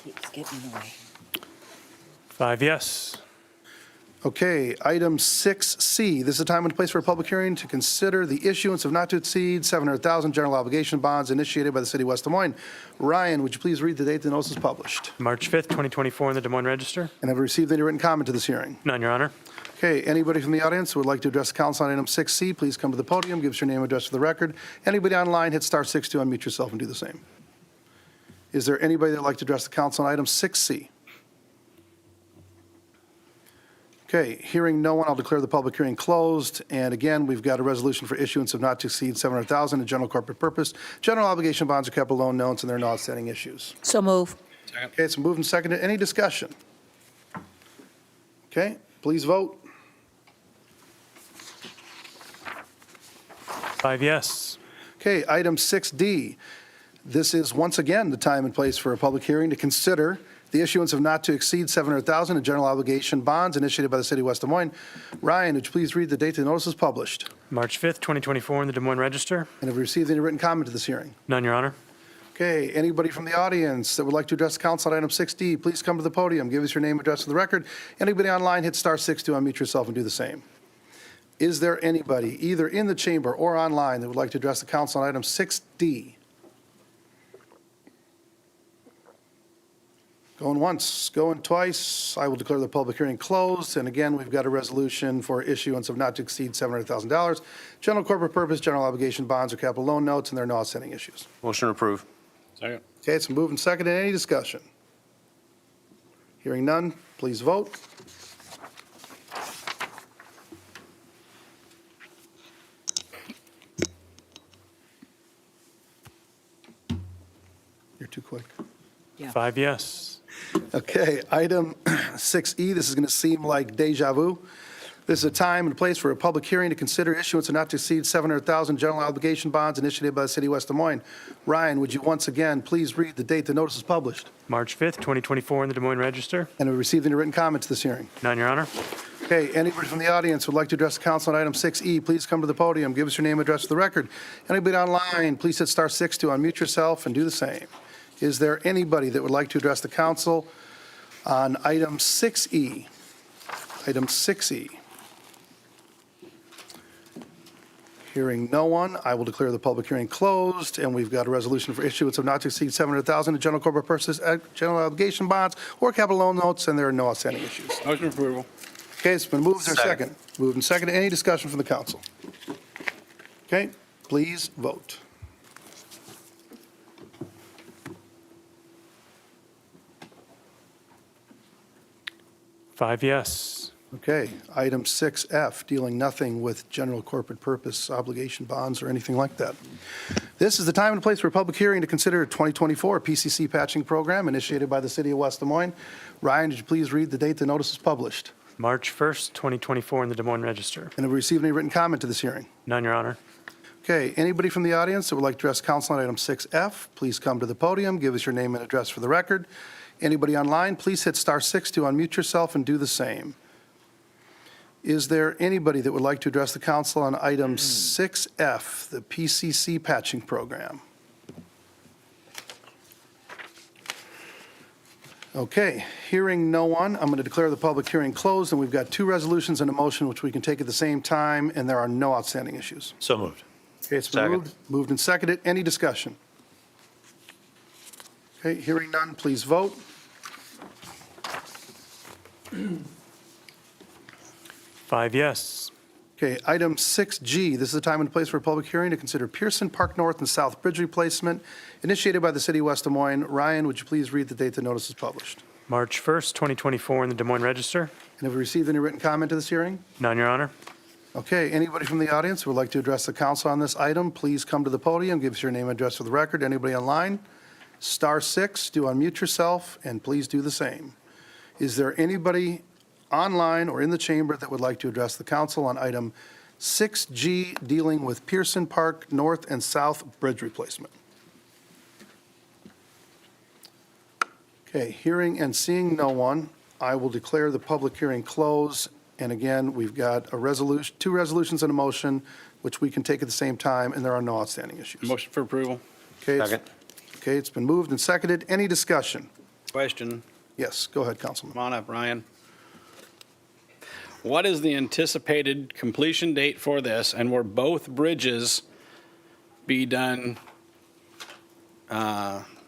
K: Keeps getting in the way.
B: Five yes.
A: Okay, item 6C, this is a time and place for a public hearing to consider the issuance of not to exceed $700,000 general obligation bonds initiated by the city of West Des Moines. Ryan, would you please read the date the notice is published?
B: March 5th, 2024 in the Des Moines Register.
A: And have we received any written comment to this hearing?
B: None, Your Honor.
A: Okay, anybody from the audience who would like to address the council on item 6C, please come to the podium, give us your name and address for the record. Anybody online, hit *6 to unmute yourself and do the same. Is there anybody that would like to address the council on item 6C? Okay, hearing no one, I'll declare the public hearing closed. And again, we've got a resolution for issuance of not to exceed $700,000 in general corporate purpose, general obligation bonds or capital loan notes, and there are no outstanding issues.
K: So move.
A: Okay, it's moved and seconded. Any discussion? Okay, please vote.
B: Five yes.
A: Okay, item 6D. This is once again the time and place for a public hearing to consider the issuance of not to exceed $700,000 in general obligation bonds initiated by the city of West Des Moines. Ryan, would you please read the date the notice is published?
B: March 5th, 2024 in the Des Moines Register.
A: And have we received any written comment to this hearing?
B: None, Your Honor.
A: Okay, anybody from the audience that would like to address the council on item 6D, please come to the podium, give us your name, address for the record. Anybody online, hit star 6 to unmute yourself and do the same. Is there anybody, either in the chamber or online, that would like to address the council on item 6D? Going once, going twice, I will declare the public hearing closed. And again, we've got a resolution for issuance of not to exceed $700,000, general corporate purpose, general obligation bonds, or capital loan notes, and there are no outstanding issues.
H: Motion approved.
N: Second.
A: Okay, it's moved and seconded. Any discussion? Hearing none, please vote. You're too quick.
B: 5 yes.
A: Okay, item 6E, this is going to seem like deja vu. This is a time and place for a public hearing to consider issuance of not to exceed $700,000 general obligation bonds initiated by the City of West Des Moines. Ryan, would you once again please read the date the notice is published?
B: March 5th, 2024 in the Des Moines Register.
A: And have we received any written comments to this hearing?
B: None, Your Honor.
A: Okay, anybody from the audience would like to address the council on item 6E, please come to the podium, give us your name, address for the record. Anybody online, please hit star 6 to unmute yourself and do the same. Is there anybody that would like to address the council on item 6E? Item 6E. Hearing no one, I will declare the public hearing closed, and we've got a resolution for issuance of not to exceed $700,000 in general corporate purposes, general obligation bonds, or capital loan notes, and there are no outstanding issues.
N: Motion approval.
A: Okay, it's been moved. Is there a
H: Second.
A: second? Moved and seconded. Any discussion from the council? Okay, please vote.
B: Five yes.
A: Okay, item 6F, dealing nothing with general corporate purpose obligation bonds or anything like that. This is the time and place for a public hearing to consider a 2024 PCC patching program initiated by the City of West Des Moines. Ryan, did you please read the date the notice is published?
B: March 1st, 2024 in the Des Moines Register.
A: And have we received any written comment to this hearing?
B: None, Your Honor.
A: Okay, anybody from the audience that would like to address council on item 6F, please come to the podium, give us your name and address for the record. Anybody online, please hit star 6 to unmute yourself and do the same. Is there anybody that would like to address the council on item 6F, the PCC patching program? Okay, hearing no one, I'm going to declare the public hearing closed, and we've got two resolutions and a motion which we can take at the same time, and there are no outstanding issues.
J: So moved.
A: Okay, it's been
H: Second.
A: moved and seconded. Any discussion? Okay, hearing none, please vote.
B: Five yes.
A: Okay, item 6G, this is the time and place for a public hearing to consider Pearson Park North and South Bridge replacement initiated by the City of West Des Moines. Ryan, would you please read the date the notice is published?
B: March 1st, 2024 in the Des Moines Register.
A: And have we received any written comment to this hearing?
B: None, Your Honor.
A: Okay, anybody from the audience who would like to address the council on this item, please come to the podium, give us your name and address for the record. Anybody online? Star 6 to unmute yourself, and please do the same. Is there anybody online or in the chamber that would like to address the council on item 6G, dealing with Pearson Park North and South Bridge replacement? Okay, hearing and seeing no one, I will declare the public hearing closed. And again, we've got a resolution, two resolutions and a motion, which we can take at the same time, and there are no outstanding issues.
N: Motion for approval.
A: Okay, it's-
H: Second.
A: Okay, it's been moved and seconded. Any discussion?
N: Question.
A: Yes, go ahead, Councilman.
N: Come on up, Ryan. What is the anticipated completion date for this, and will both bridges be done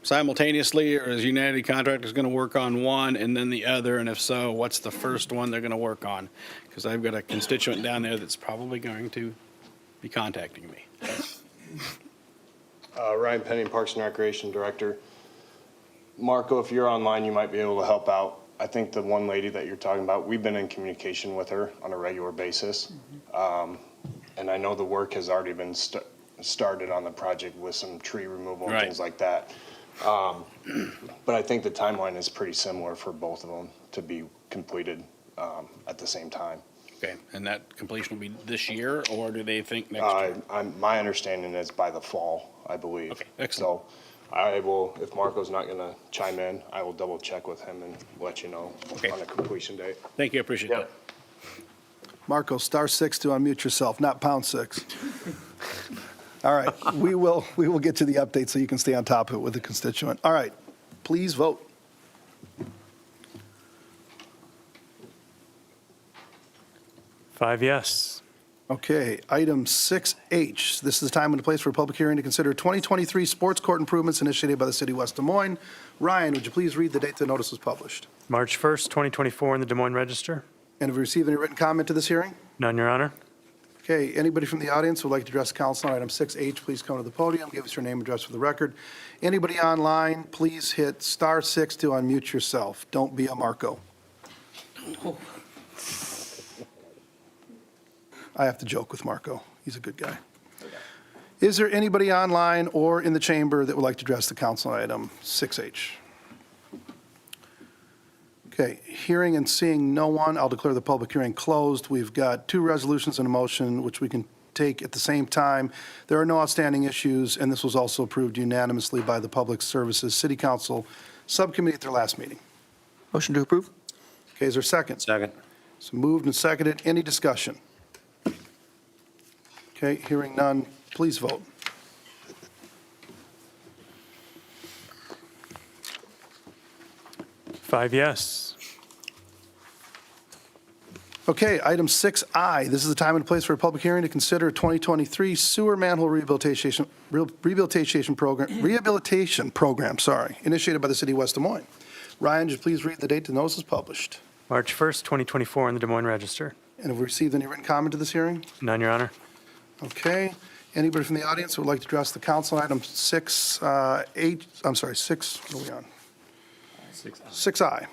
N: simultaneously, or is United Contractors going to work on one and then the other, and if so, what's the first one they're going to work on? Because I've got a constituent down there that's probably going to be contacting me.
C: Ryan Penning, Parks and Recreation Director. Marco, if you're online, you might be able to help out. I think the one lady that you're talking about, we've been in communication with her on a regular basis. And I know the work has already been started on the project with some tree removal and
N: Right.
C: things like that. But I think the timeline is pretty similar for both of them to be completed at the same time.
N: Okay, and that completion will be this year, or do they think next year?
C: My understanding is by the fall, I believe.
N: Okay, excellent.
C: So I will, if Marco's not going to chime in, I will double check with him and let you know
N: Okay.
C: on the completion date.
N: Thank you, I appreciate that.
A: Marco, star 6 to unmute yourself, not pound 6. All right, we will get to the update so you can stay on top of it with the constituent. All right, please vote.
B: Five yes.
A: Okay, item 6H, this is the time and the place for a public hearing to consider 2023 sports court improvements initiated by the city of West Des Moines. Ryan, would you please read the date the notice was published?
B: March 1st, 2024 in the Des Moines Register.
A: And have you received any written comment to this hearing?
B: None, Your Honor.
A: Okay, anybody from the audience who would like to address the council on item 6H, please come to the podium, give us your name and address for the record. Anybody online, please hit *6 to unmute yourself. Don't be a Marco. I have to joke with Marco. He's a good guy. Is there anybody online or in the chamber that would like to address the council on item 6H? Okay, hearing and seeing no one, I'll declare the public hearing closed. We've got two resolutions and a motion, which we can take at the same time. There are no outstanding issues, and this was also approved unanimously by the Public Services City Council Subcommittee at their last meeting.
I: Motion to approve?
A: Okay, is there a second?
H: Second.
A: So moved and seconded. Any discussion? Okay, hearing none, please vote.
B: Five yes.
A: Okay, item 6I, this is the time and place for a public hearing to consider 2023 sewer manhole rehabilitation program, initiated by the city of West Des Moines. Ryan, would you please read the date the notice is published?
B: March 1st, 2024 in the Des Moines Register.
A: And have we received any written comment to this hearing?
B: None, Your Honor.
A: Okay, anybody from the audience who would like to address the council on item 6, what are we on? 6I.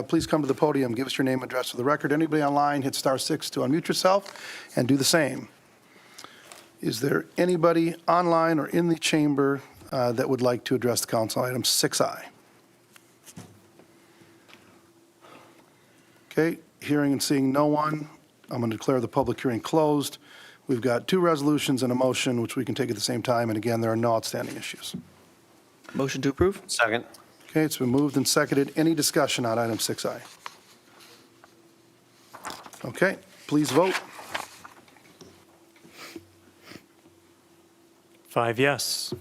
A: Please come to the podium, give us your name and address for the record. Anybody online, hit *6 to unmute yourself and do the same. Is there anybody online or in the chamber that would like to address the council on item 6I? Okay, hearing and seeing no one, I'm going to declare the public hearing closed. We've got two resolutions and a motion, which we can take at the same time, and again, there are no outstanding issues.
I: Motion to approve?
H: Second.
A: Okay, it's been moved and seconded. Any discussion on item 6I? Okay, please vote.
B: Five yes.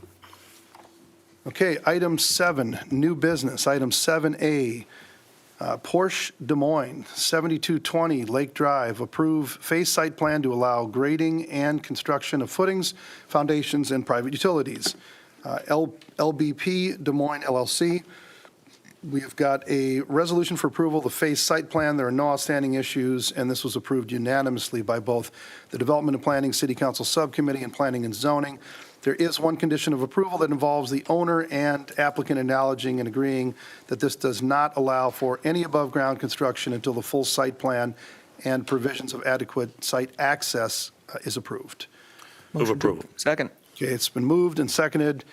A: Okay, item 7, new business. Item 7A, Porsche Des Moines, 7220 Lake Drive, approve phase site plan to allow grading and construction of footings, foundations, and private utilities. LBP Des Moines LLC. We've got a resolution for approval of the phase site plan. There are no outstanding issues, and this was approved unanimously by both the Development and Planning City Council Subcommittee and Planning and Zoning. There is one condition of approval that involves the owner and applicant acknowledging and agreeing that this does not allow for any above-ground construction until the full site plan and provisions of adequate site access is approved.
H: Move approval.
I: Second.
A: Okay, it's been moved and seconded.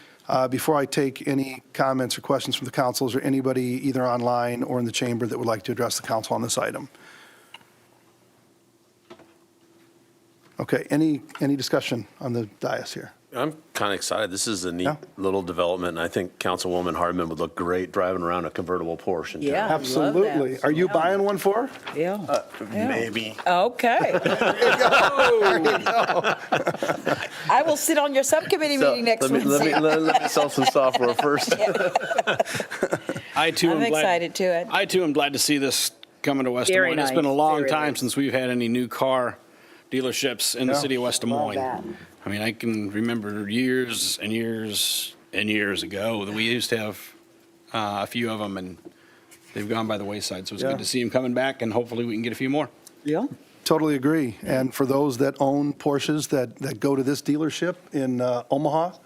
A: Before I take any comments or questions from the council, is there anybody either online or in the chamber that would like to address the council on this item? Okay, any discussion on the dais here?
H: I'm kind of excited. This is a neat
A: Yeah.
H: little development, and I think Councilwoman Hardman would look great driving around a convertible Porsche in town.
K: Yeah.
A: Absolutely. Are you buying one for her?
K: Yeah.
H: Maybe.
K: Okay. I will sit on your subcommittee meeting next Wednesday.
H: Let me sell some software first.
N: I too
K: I'm
N: am glad.
K: excited to it.
N: I too am glad to see this coming to West Des
K: Very
N: Moines. It's been a
K: nice.
N: long
K: Very
N: time
K: nice.
N: since we've had any new car dealerships in the
A: Yeah.
N: city of West Des
K: Love
N: Moines.
K: that.
N: I mean, I can remember years and years and years ago that we used to have a few of them, and they've gone by the wayside. So it's
A: Yeah.
N: good to see them coming back, and hopefully we can get a few more.
I: Yeah.
A: Totally agree. And for those that own Porsches that go to this dealership in Omaha,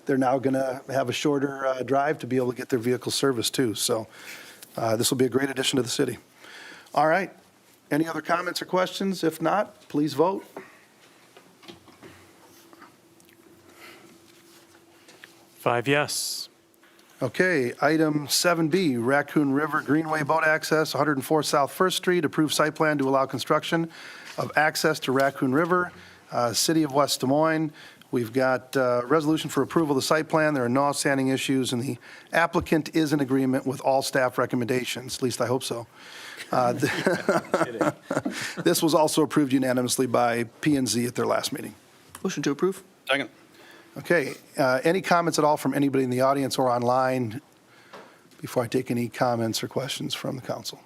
A: they're now going to have a shorter drive to be able to get their vehicle serviced too. So this will be a great addition to the city. All right. Any other comments or questions? If not, please vote.
B: Five yes.
A: Okay, item 7B, Raccoon River Greenway Boat Access, 104 South First Street, approved site plan to allow construction of access to Raccoon River, City of West Des Moines. We've got resolution for approval of the site plan. There are no outstanding issues, and the applicant is in agreement with all staff recommendations, at least I hope so. This was also approved unanimously by P&Z at their last meeting.
I: Motion to approve?
N: Second.
A: Okay, any comments at all from anybody in the audience or online before I take any comments or questions from the council?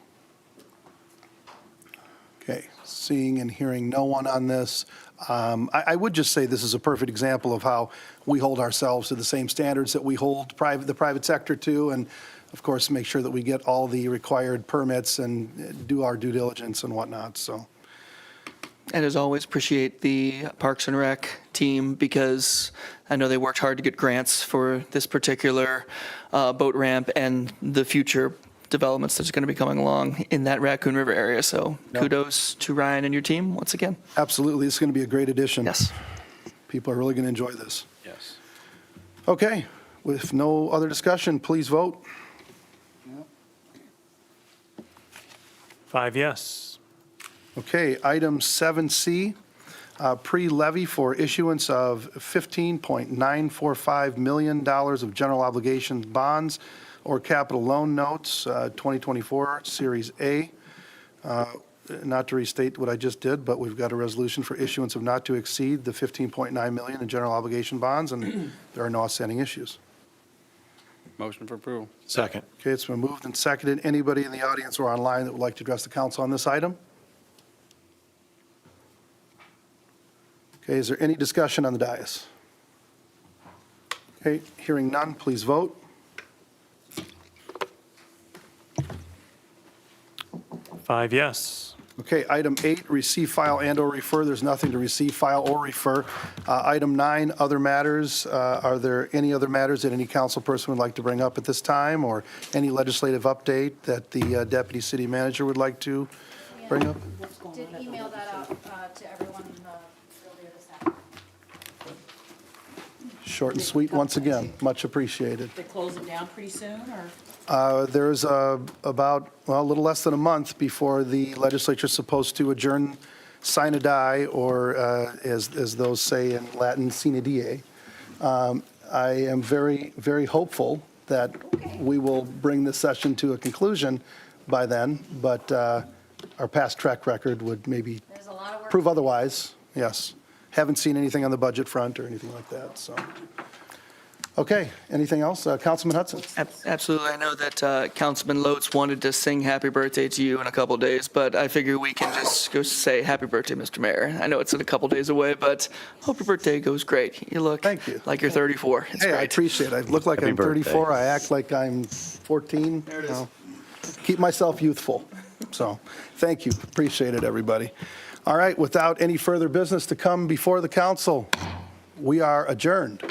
A: Okay, seeing and hearing no one on this, I would just say this is a perfect example of how we hold ourselves to the same standards that we hold the private sector to, and of course, make sure that we get all the required permits and do our due diligence and whatnot, so.
I: And as always, appreciate the Parks and Rec team because I know they worked hard to get grants for this particular boat ramp and the future developments that's going to be coming along in that Raccoon River area. So kudos to Ryan and your team once again.
A: Absolutely, it's going to be a great addition.
I: Yes.
A: People are really going to enjoy this.
N: Yes.
A: Okay, with no other discussion, please vote.
B: 5 yes.
A: Okay, item 7C, pre-levy for issuance of $15.945 million of general obligations bonds or capital loan notes, 2024 Series A. Not to restate what I just did, but we've got a resolution for issuance of not to exceed the $15.9 million in general obligation bonds, and there are no outstanding issues.
N: Motion for approval.
J: Second.
A: Okay, it's been moved and seconded. Anybody in the audience or online that would like to address the council on this item? Okay, is there any discussion on the dais? Okay, hearing none, please vote.
B: 5 yes.
A: Okay, item 8, receive, file, and/or refer. There's nothing to receive, file, or refer. Item 9, other matters. Are there any other matters that any council person would like to bring up at this time, or any legislative update that the deputy city manager would like to bring up?
P: Did email that out to everyone earlier this afternoon.
A: Short and sweet once again, much appreciated.
K: They close it down pretty soon, or?
A: There's about, well, a little less than a month before the legislature's supposed to adjourn sine die, or as those say in Latin, sine die. I am very, very hopeful that we will bring this session to a conclusion by then, but our past track record would maybe
P: There's a lot of work.
A: prove otherwise, yes. Haven't seen anything on the budget front or anything like that, so. Okay, anything else? Councilman Hudson?
I: Absolutely. I know that Councilman Lotes wanted to sing happy birthday to you in a couple days, but I figure we can just go say happy birthday, Mr. Mayor. I know it's in a couple days away, but hope your birthday goes great. You look
A: Thank you.
I: like you're 34. It's
A: Hey, I
I: great.
A: appreciate it. I look like
H: Happy
A: I'm
H: birthday.
A: 34. I act like I'm 14. There it is. Keep myself youthful. So, thank you. Appreciate it, everybody. All right, without any further business to come before the council, we are adjourned.